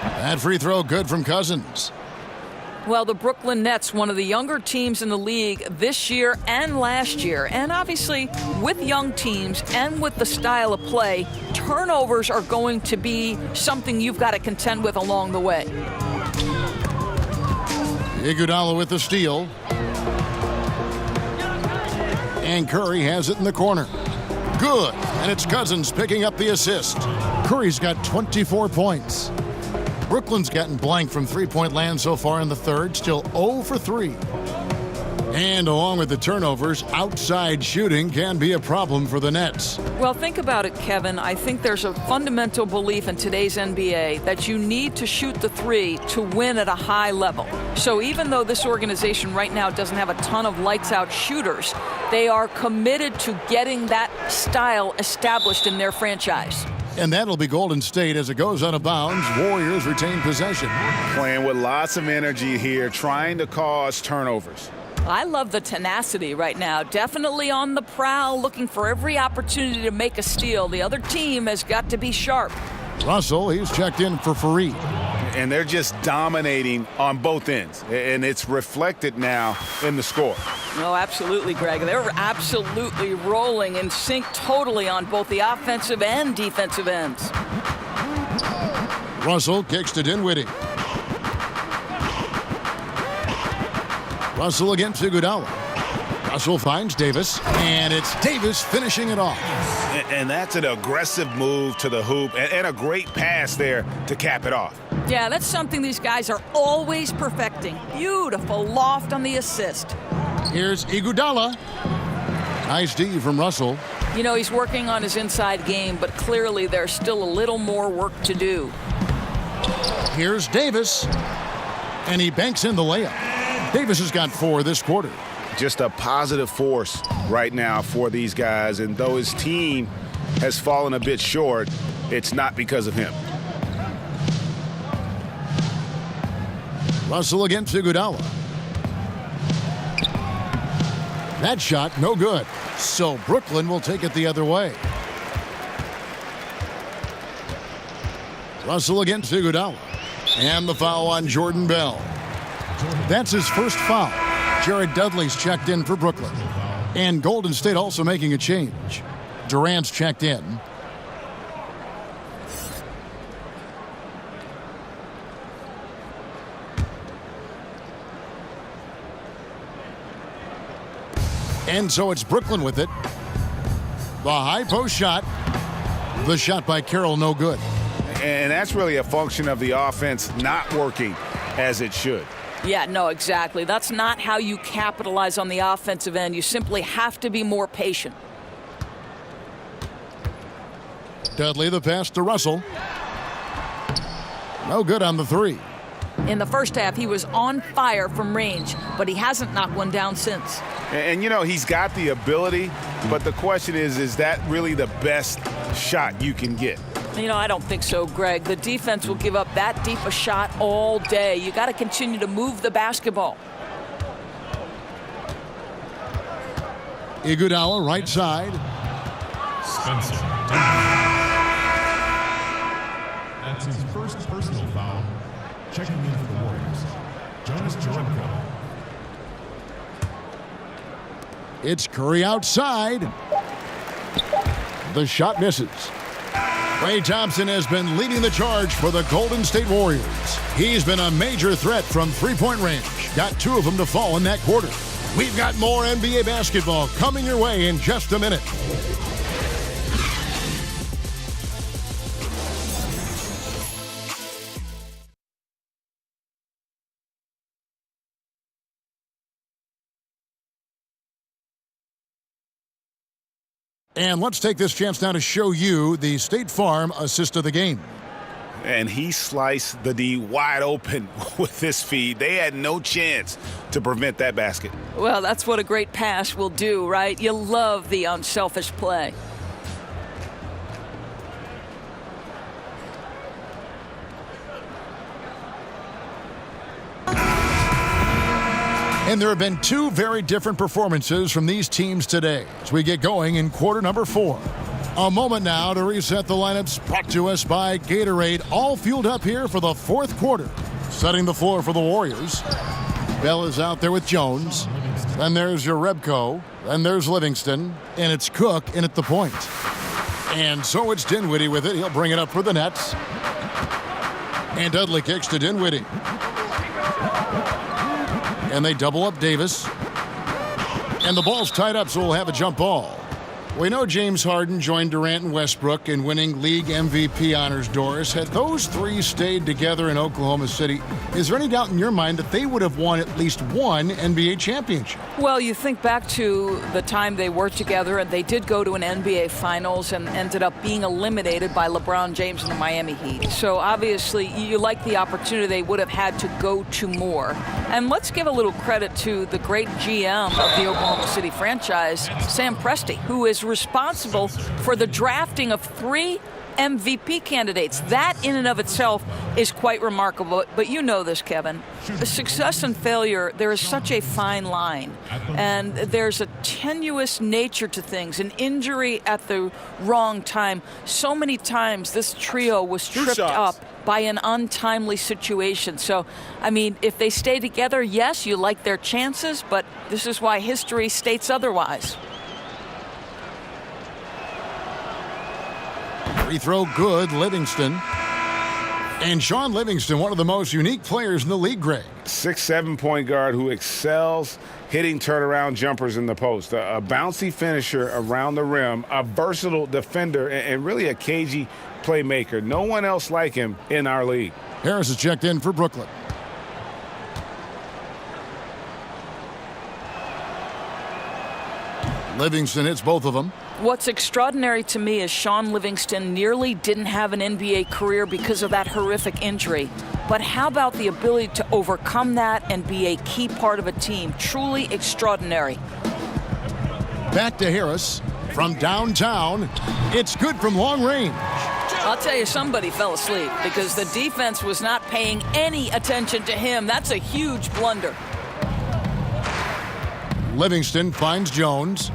That free throw good from Cousins. Well, the Brooklyn Nets, one of the younger teams in the league this year and last year. And obviously, with young teams and with the style of play, turnovers are going to be something you've got to contend with along the way. Iguodala with the steal. And Curry has it in the corner. Good. And it's Cousins picking up the assist. Curry's got 24 points. Brooklyn's gotten blank from three-point land so far in the third, still 0 for 3. And along with the turnovers, outside shooting can be a problem for the Nets. Well, think about it, Kevin. I think there's a fundamental belief in today's NBA that you need to shoot the three to win at a high level. So even though this organization right now doesn't have a ton of lights-out shooters, they are committed to getting that style established in their franchise. And that'll be Golden State as it goes out of bounds. Warriors retain possession. Playing with lots of energy here, trying to cause turnovers. I love the tenacity right now. Definitely on the prowl, looking for every opportunity to make a steal. The other team has got to be sharp. Russell, he's checked in for Fareed. And they're just dominating on both ends. And it's reflected now in the score. No, absolutely, Greg. They're absolutely rolling in sync totally on both the offensive and defensive ends. Russell kicks to Dinwiddie. Russell against Iguodala. Russell finds Davis, and it's Davis finishing it off. And that's an aggressive move to the hoop and a great pass there to cap it off. Yeah, that's something these guys are always perfecting. Beautiful loft on the assist. Here's Iguodala. Nice D from Russell. You know, he's working on his inside game, but clearly there's still a little more work to do. Here's Davis, and he banks in the layup. Davis has got 4 this quarter. Just a positive force right now for these guys, and though his team has fallen a bit short, it's not because of him. Russell against Iguodala. That shot, no good. So Brooklyn will take it the other way. Russell against Iguodala. And the foul on Jordan Bell. That's his first foul. Jared Dudley's checked in for Brooklyn. And Golden State also making a change. Durant's checked in. And so it's Brooklyn with it. The high post shot. The shot by Carroll, no good. And that's really a function of the offense not working as it should. Yeah, no, exactly. That's not how you capitalize on the offensive end. You simply have to be more patient. Dudley, the pass to Russell. No good on the three. In the first half, he was on fire from range, but he hasn't knocked one down since. And you know, he's got the ability, but the question is that really the best shot you can get? You know, I don't think so, Greg. The defense will give up that deep a shot all day. You got to continue to move the basketball. Iguodala, right side. Spencer. That's his first personal foul. Checking in for the Warriors, Jonas Jerebko. It's Curry outside. The shot misses. Klay Thompson has been leading the charge for the Golden State Warriors. He's been a major threat from three-point range. Got 2 of them to fall in that quarter. We've got more NBA basketball coming your way in just a minute. And let's take this chance now to show you the State Farm assist of the game. And he sliced the D wide open with this feed. They had no chance to prevent that basket. Well, that's what a great pass will do, right? You love the unselfish play. And there have been 2 very different performances from these teams today as we get going in quarter number 4. A moment now to reset the lineups brought to us by Gatorade, all fueled up here for the 4th quarter. Setting the floor for the Warriors. Bell is out there with Jones. Then there's Jerebko. Then there's Livingston. And it's Cook in at the point. And so it's Dinwiddie with it. He'll bring it up for the Nets. And Dudley kicks to Dinwiddie. And they double up Davis. And the ball's tied up, so we'll have a jump ball. We know James Harden joined Durant and Westbrook in winning league MVP honors, Doris. Had those three stayed together in Oklahoma City, is there any doubt in your mind that they would have won at least one NBA championship? Well, you think back to the time they worked together, and they did go to an NBA Finals and ended up being eliminated by LeBron James and the Miami Heat. So obviously, you like the opportunity they would have had to go to more. And let's give a little credit to the great GM of the Oklahoma City franchise, Sam Presti, who is responsible for the drafting of 3 MVP candidates. That in and of itself is quite remarkable. But you know this, Kevin. Success and failure, there is such a fine line. And there's a tenuous nature to things. An injury at the wrong time. So many times this trio was tripped up by an untimely situation. So, I mean, if they stay together, yes, you like their chances. But this is why history states otherwise. Free throw good, Livingston. And Sean Livingston, one of the most unique players in the league, Greg. 6'7" point guard who excels hitting turnaround jumpers in the post. A bouncy finisher around the rim, a versatile defender, and really a cagey playmaker. No one else like him in our league. Harris is checked in for Brooklyn. Livingston hits both of them. What's extraordinary to me is Sean Livingston nearly didn't have an NBA career because of that horrific injury. But how about the ability to overcome that and be a key part of a team? Truly extraordinary. Back to Harris from downtown. It's good from long range. I'll tell you, somebody fell asleep because the defense was not paying any attention to him. That's a huge blunder. Livingston finds Jones.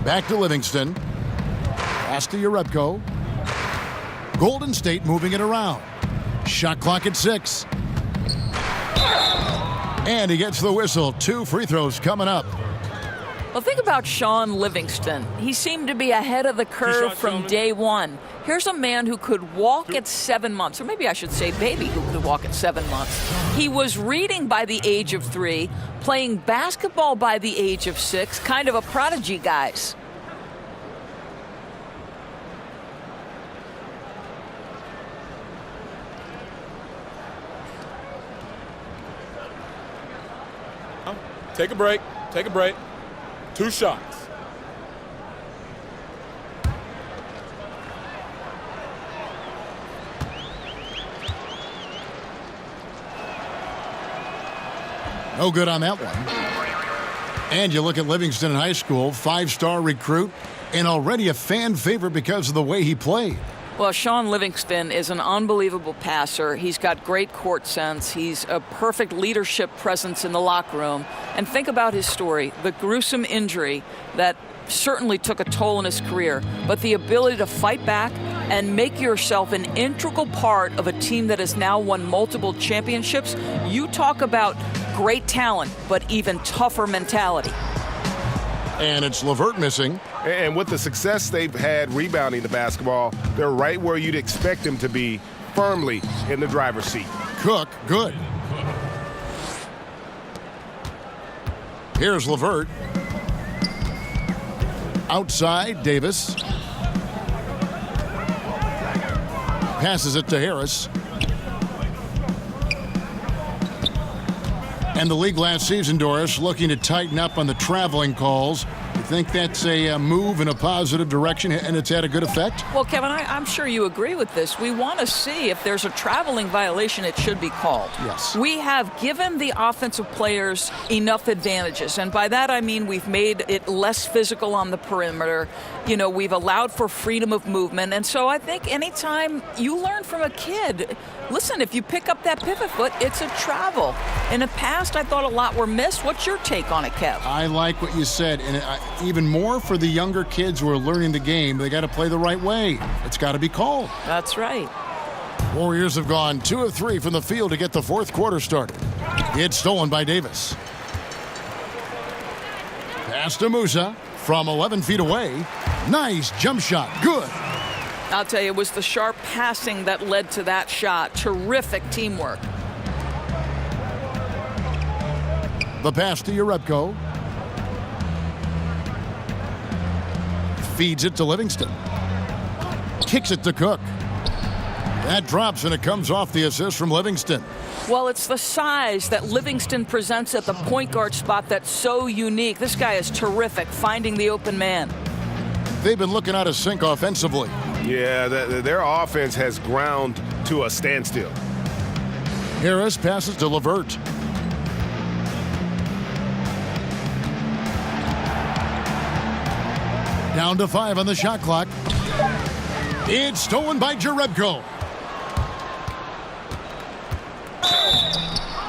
Back to Livingston. Pass to Jerebko. Golden State moving it around. Shot clock at 6. And he gets the whistle. 2 free throws coming up. Well, think about Sean Livingston. He seemed to be ahead of the curve from day one. Here's a man who could walk at 7 months, or maybe I should say baby who could walk at 7 months. He was reading by the age of 3, playing basketball by the age of 6, kind of a prodigy, guys. Take a break. Take a break. 2 shots. No good on that one. And you look at Livingston in high school, 5-star recruit, and already a fan favorite because of the way he played. Well, Sean Livingston is an unbelievable passer. He's got great court sense. He's a perfect leadership presence in the locker room. And think about his story, the gruesome injury that certainly took a toll in his career, but the ability to fight back and make yourself an integral part of a team that has now won multiple championships. You talk about great talent, but even tougher mentality. And it's LeVert missing. And with the success they've had rebounding the basketball, they're right where you'd expect them to be, firmly in the driver's seat. Cook, good. Here's LeVert. Outside, Davis. Passes it to Harris. And the league last season, Doris, looking to tighten up on the traveling calls. You think that's a move in a positive direction, and it's had a good effect? Well, Kevin, I'm sure you agree with this. We want to see if there's a traveling violation, it should be called. Yes. We have given the offensive players enough advantages, and by that I mean we've made it less physical on the perimeter. You know, we've allowed for freedom of movement, and so I think anytime you learn from a kid, listen, if you pick up that pivot foot, it's a travel. In the past, I thought a lot were missed. What's your take on it, Kev? I like what you said, and even more for the younger kids who are learning the game, they got to play the right way. It's got to be called. That's right. Warriors have gone 2 of 3 from the field to get the fourth quarter started. It's stolen by Davis. Pass to Musa from 11 feet away. Nice jump shot. Good. I'll tell you, it was the sharp passing that led to that shot. Terrific teamwork. The pass to Jerebko. Feeds it to Livingston. Kicks it to Cook. That drops, and it comes off the assist from Livingston. Well, it's the size that Livingston presents at the point guard spot that's so unique. This guy is terrific, finding the open man. They've been looking out of sync offensively. Yeah, their offense has ground to a standstill. Harris passes to LeVert. Down to 5 on the shot clock. It's stolen by Jerebko.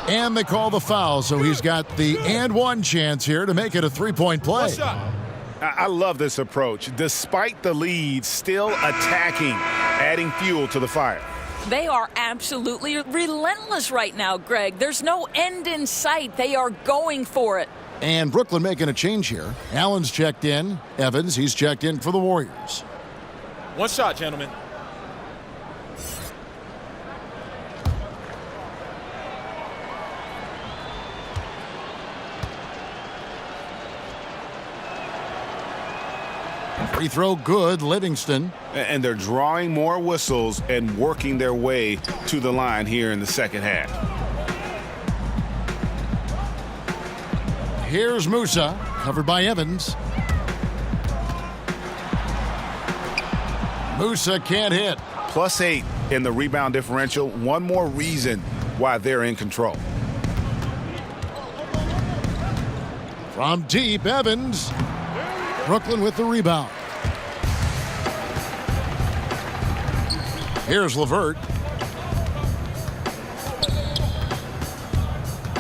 And they call the foul, so he's got the and one chance here to make it a three-point play. I love this approach. Despite the lead, still attacking, adding fuel to the fire. They are absolutely relentless right now, Greg. There's no end in sight. They are going for it. And Brooklyn making a change here. Allen's checked in. Evans, he's checked in for the Warriors. One shot, gentlemen. Free throw good, Livingston. And they're drawing more whistles and working their way to the line here in the second half. Here's Musa, covered by Evans. Musa can't hit. +8 in the rebound differential. One more reason why they're in control. From deep, Evans. Brooklyn with the rebound. Here's LeVert.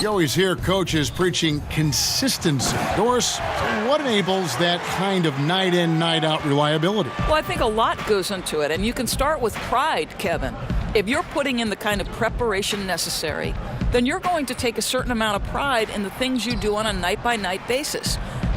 You always hear coaches preaching consistency. Doris, what enables that kind of night in, night out reliability? Well, I think a lot goes into it, and you can start with pride, Kevin. If you're putting in the kind of preparation necessary, then you're going to take a certain amount of pride in the things you do on a night-by-night basis.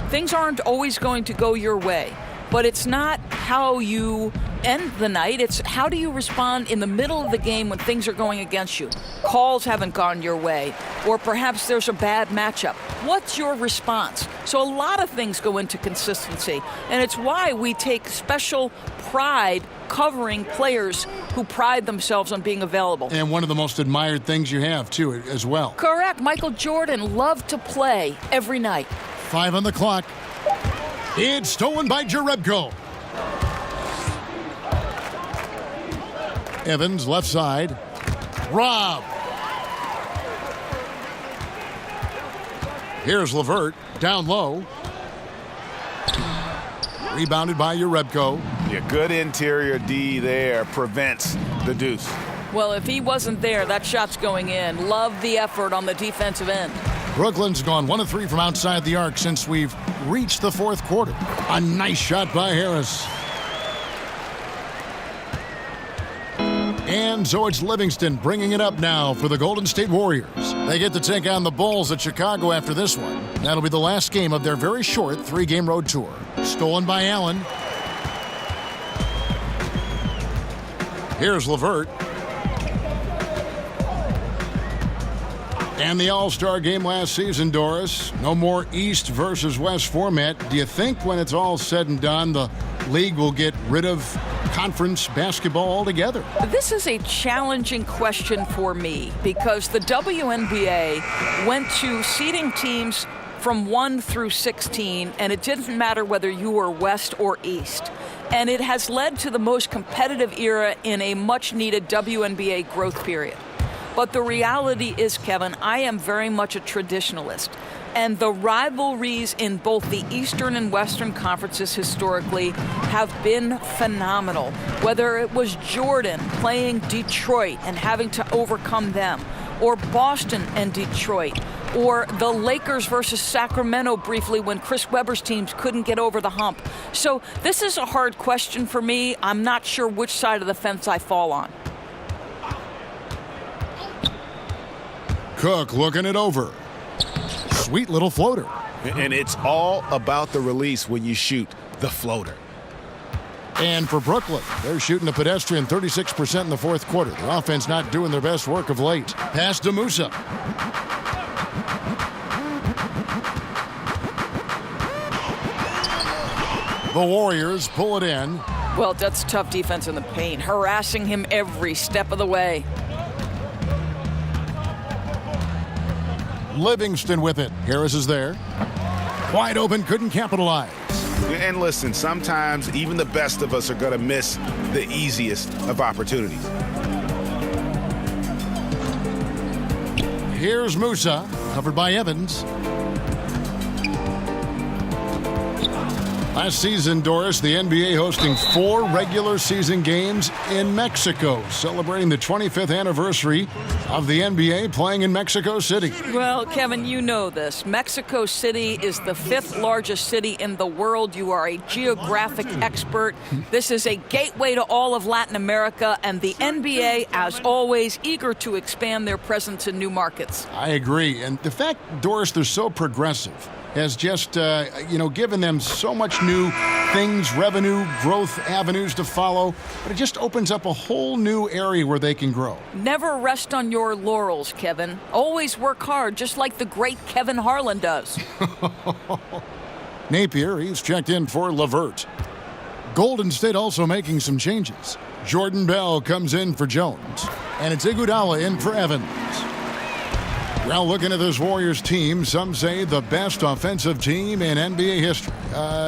Things aren't always going to go your way, but it's not how you end the night. It's how do you respond in the middle of the game when things are going against you? Calls haven't gone your way, or perhaps there's a bad matchup. What's your response? So a lot of things go into consistency, and it's why we take special pride covering players who pride themselves on being available. And one of the most admired things you have, too, as well. Correct. Michael Jordan loved to play every night. 5 on the clock. It's stolen by Jerebko. Evans, left side. Rob. Here's LeVert, down low. Rebounded by Jerebko. Yeah, good interior D there. Prevents the deuce. Well, if he wasn't there, that shot's going in. Love the effort on the defensive end. Brooklyn's gone 1 of 3 from outside the arc since we've reached the fourth quarter. A nice shot by Harris. And so it's Livingston bringing it up now for the Golden State Warriors. They get to take on the Bulls at Chicago after this one. That'll be the last game of their very short 3-game road tour. Stolen by Allen. Here's LeVert. And the All-Star game last season, Doris. No more East versus West format. Do you think when it's all said and done, the league will get rid of conference basketball altogether? This is a challenging question for me because the WNBA went to seeding teams from 1 through 16, and it didn't matter whether you were West or East. And it has led to the most competitive era in a much-needed WNBA growth period. But the reality is, Kevin, I am very much a traditionalist. And the rivalries in both the Eastern and Western conferences historically have been phenomenal. Whether it was Jordan playing Detroit and having to overcome them, or Boston and Detroit, or the Lakers versus Sacramento briefly when Chris Webber's teams couldn't get over the hump. So this is a hard question for me. I'm not sure which side of the fence I fall on. Cook looking it over. Sweet little floater. And it's all about the release when you shoot the floater. And for Brooklyn, they're shooting a pedestrian 36% in the fourth quarter. The offense not doing their best work of late. Pass to Musa. The Warriors pull it in. Well, that's tough defense in the paint, harassing him every step of the way. Livingston with it. Harris is there. Wide open, couldn't capitalize. And listen, sometimes even the best of us are going to miss the easiest of opportunities. Here's Musa, covered by Evans. Last season, Doris, the NBA hosting 4 regular season games in Mexico, celebrating the 25th anniversary of the NBA playing in Mexico City. Well, Kevin, you know this. Mexico City is the 5th largest city in the world. You are a geographic expert. This is a gateway to all of Latin America, and the NBA, as always, eager to expand their presence in new markets. I agree. And the fact, Doris, they're so progressive has just, given them so much new things, revenue, growth avenues to follow. But it just opens up a whole new area where they can grow. Never rest on your laurels, Kevin. Always work hard, just like the great Kevin Harlan does. Napier, he's checked in for LeVert. Golden State also making some changes. Jordan Bell comes in for Jones. And it's Iguodala in for Evans. Well, looking at this Warriors team, some say the best offensive team in NBA history.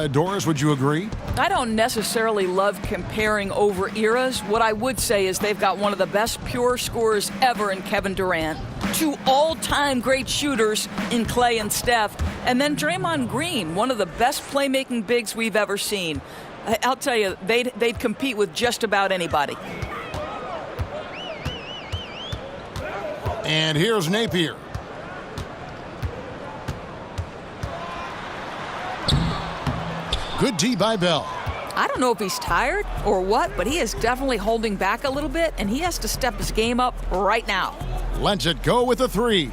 Doris, would you agree? I don't necessarily love comparing over eras. What I would say is they've got one of the best pure scorers ever in Kevin Durant, 2 all-time great shooters in Clay and Steph, and then Draymond Green, one of the best playmaking bigs we've ever seen. I'll tell you, they'd compete with just about anybody. And here's Napier. Good D by Bell. I don't know if he's tired or what, but he is definitely holding back a little bit, and he has to step his game up right now. Lets it go with a 3.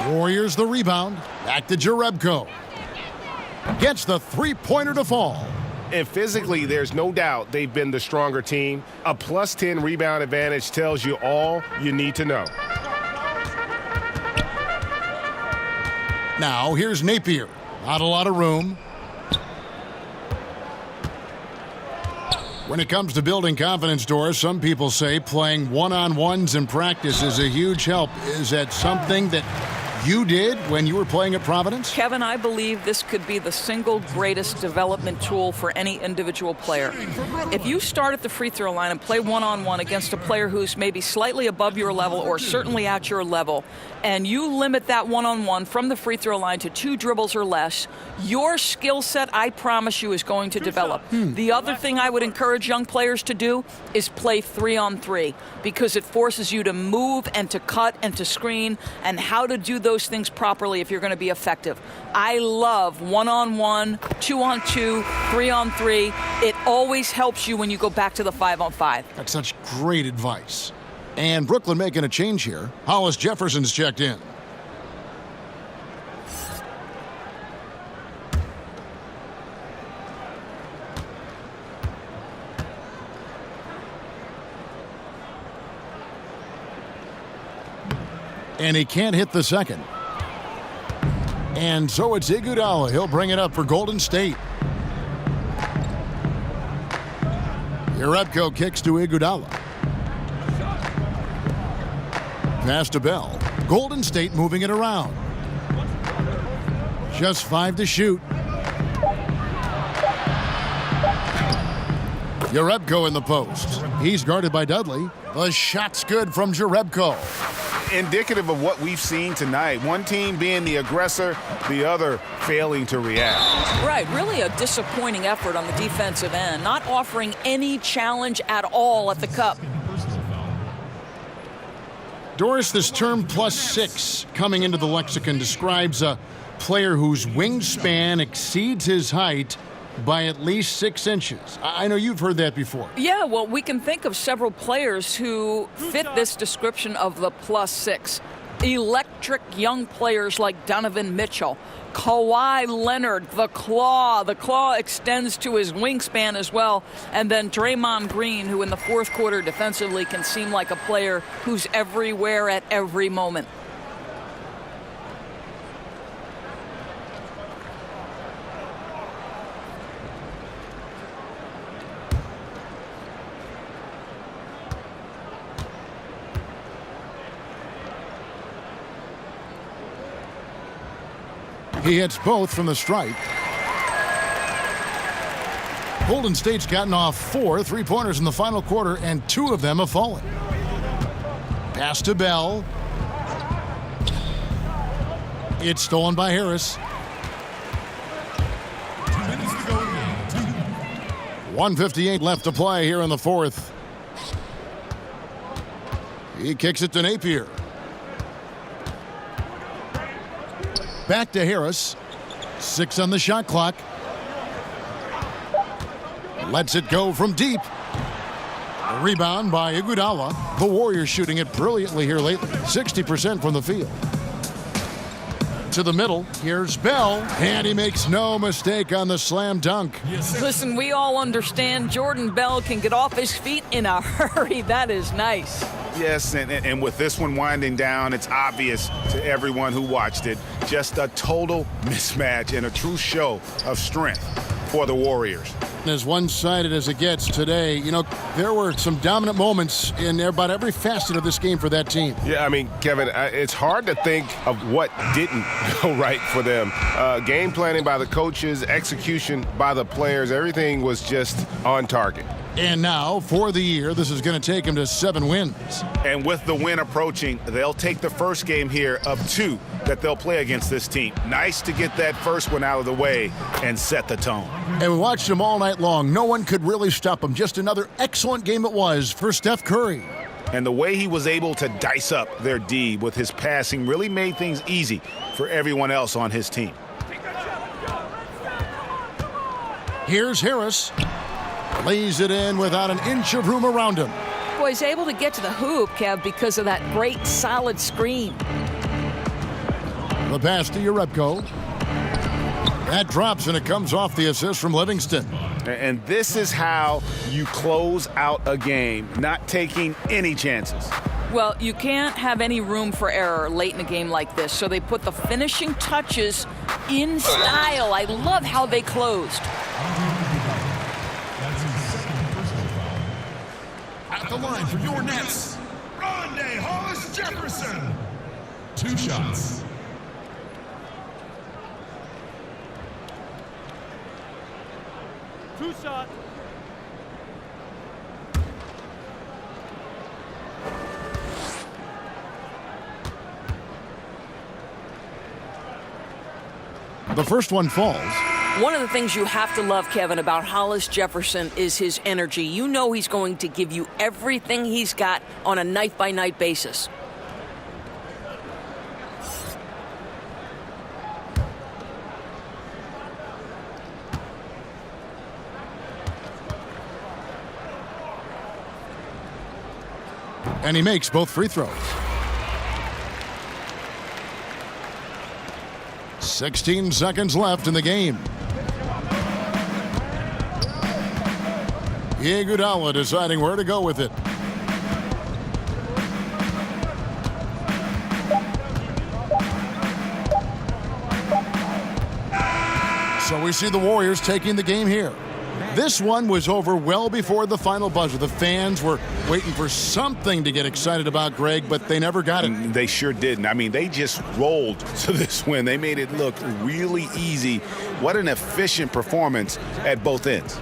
Warriors the rebound. Back to Jerebko. Gets the three-pointer to fall. And physically, there's no doubt they've been the stronger team. A plus 10 rebound advantage tells you all you need to know. Now, here's Napier. Not a lot of room. When it comes to building confidence, Doris, some people say playing one-on-ones in practice is a huge help. Is that something that you did when you were playing at Providence? Kevin, I believe this could be the single greatest development tool for any individual player. If you start at the free throw line and play one-on-one against a player who's maybe slightly above your level or certainly at your level, and you limit that one-on-one from the free throw line to 2 dribbles or less, your skill set, I promise you, is going to develop. The other thing I would encourage young players to do is play 3-on-3, because it forces you to move and to cut and to screen and how to do those things properly if you're going to be effective. I love 1-on-1, 2-on-2, 3-on-3. It always helps you when you go back to the 5-on-5. That's such great advice. And Brooklyn making a change here. Hollis Jefferson's checked in. And he can't hit the second. And so it's Iguodala. He'll bring it up for Golden State. Jerebko kicks to Iguodala. Pass to Bell. Golden State moving it around. Just 5 to shoot. Jerebko in the post. He's guarded by Dudley. The shot's good from Jerebko. Indicative of what we've seen tonight. One team being the aggressor, the other failing to react. Right, really a disappointing effort on the defensive end, not offering any challenge at all at the cup. Doris, this term +6 coming into the lexicon describes a player whose wingspan exceeds his height by at least 6 inches. I know you've heard that before. Yeah, well, we can think of several players who fit this description of the +6. Electric young players like Donovan Mitchell, Kawhi Leonard, the claw. The claw extends to his wingspan as well. And then Draymond Green, who in the fourth quarter defensively can seem like a player who's everywhere at every moment. He hits both from the stripe. Golden State's gotten off 4 3-pointers in the final quarter, and 2 of them have fallen. Pass to Bell. It's stolen by Harris. 2 minutes to go in the game. 1:58 left to play here in the fourth. He kicks it to Napier. Back to Harris. 6 on the shot clock. Lets it go from deep. A rebound by Iguodala. The Warriors shooting it brilliantly here lately. 60% from the field. To the middle. Here's Bell. And he makes no mistake on the slam dunk. Listen, we all understand Jordan Bell can get off his feet in a hurry. That is nice. Yes, and with this one winding down, it's obvious to everyone who watched it. Just a total mismatch and a true show of strength for the Warriors. As one-sided as it gets today, you know, there were some dominant moments in about every facet of this game for that team. Yeah, I mean, Kevin, it's hard to think of what didn't go right for them. Game planning by the coaches, execution by the players, everything was just on target. And now, for the year, this is going to take him to 7 wins. And with the win approaching, they'll take the first game here of 2 that they'll play against this team. Nice to get that first one out of the way and set the tone. And we watched him all night long. No one could really stop him. Just another excellent game it was for Steph Curry. And the way he was able to dice up their D with his passing really made things easy for everyone else on his team. Here's Harris. Lays it in without an inch of room around him. Boy, he's able to get to the hoop, Kev, because of that great solid screen. The pass to Urepko. That drops, and it comes off the assist from Livingston. And this is how you close out a game, not taking any chances. Well, you can't have any room for error late in a game like this, so they put the finishing touches in style. I love how they closed. At the line for your Nets, Rondé Hollis-Jefferson. 2 shots. Two shots. The first one falls. One of the things you have to love, Kevin, about Hollis Jefferson is his energy. You know he's going to give you everything he's got on a night-by-night basis. And he makes both free throws. 16 seconds left in the game. Iguodala deciding where to go with it. So we see the Warriors taking the game here. This one was over well before the final buzzer. The fans were waiting for something to get excited about, Greg, but they never got it. They sure didn't. I mean, they just rolled to this win. They made it look really easy. What an efficient performance at both ends.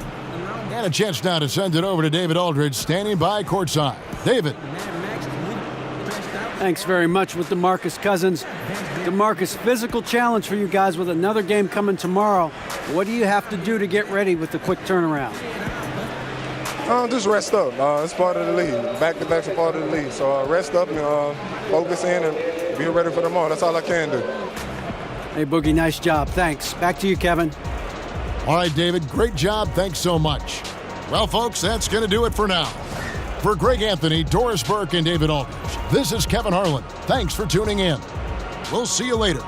And a chance now to send it over to David Aldridge, standing by courtside. David. Thanks very much with DeMarcus Cousins. DeMarcus, physical challenge for you guys with another game coming tomorrow. What do you have to do to get ready with the quick turnaround? Just rest up. It's part of the league. Back-to-back's a part of the league. So rest up and focus in and be ready for tomorrow. That's all I can do. Hey, Boogie, nice job. Thanks. Back to you, Kevin. All right, David, great job. Thanks so much. Well, folks, that's going to do it for now. For Greg Anthony, Doris Burke, and David Aldridge, this is Kevin Harlan. Thanks for tuning in. We'll see you later.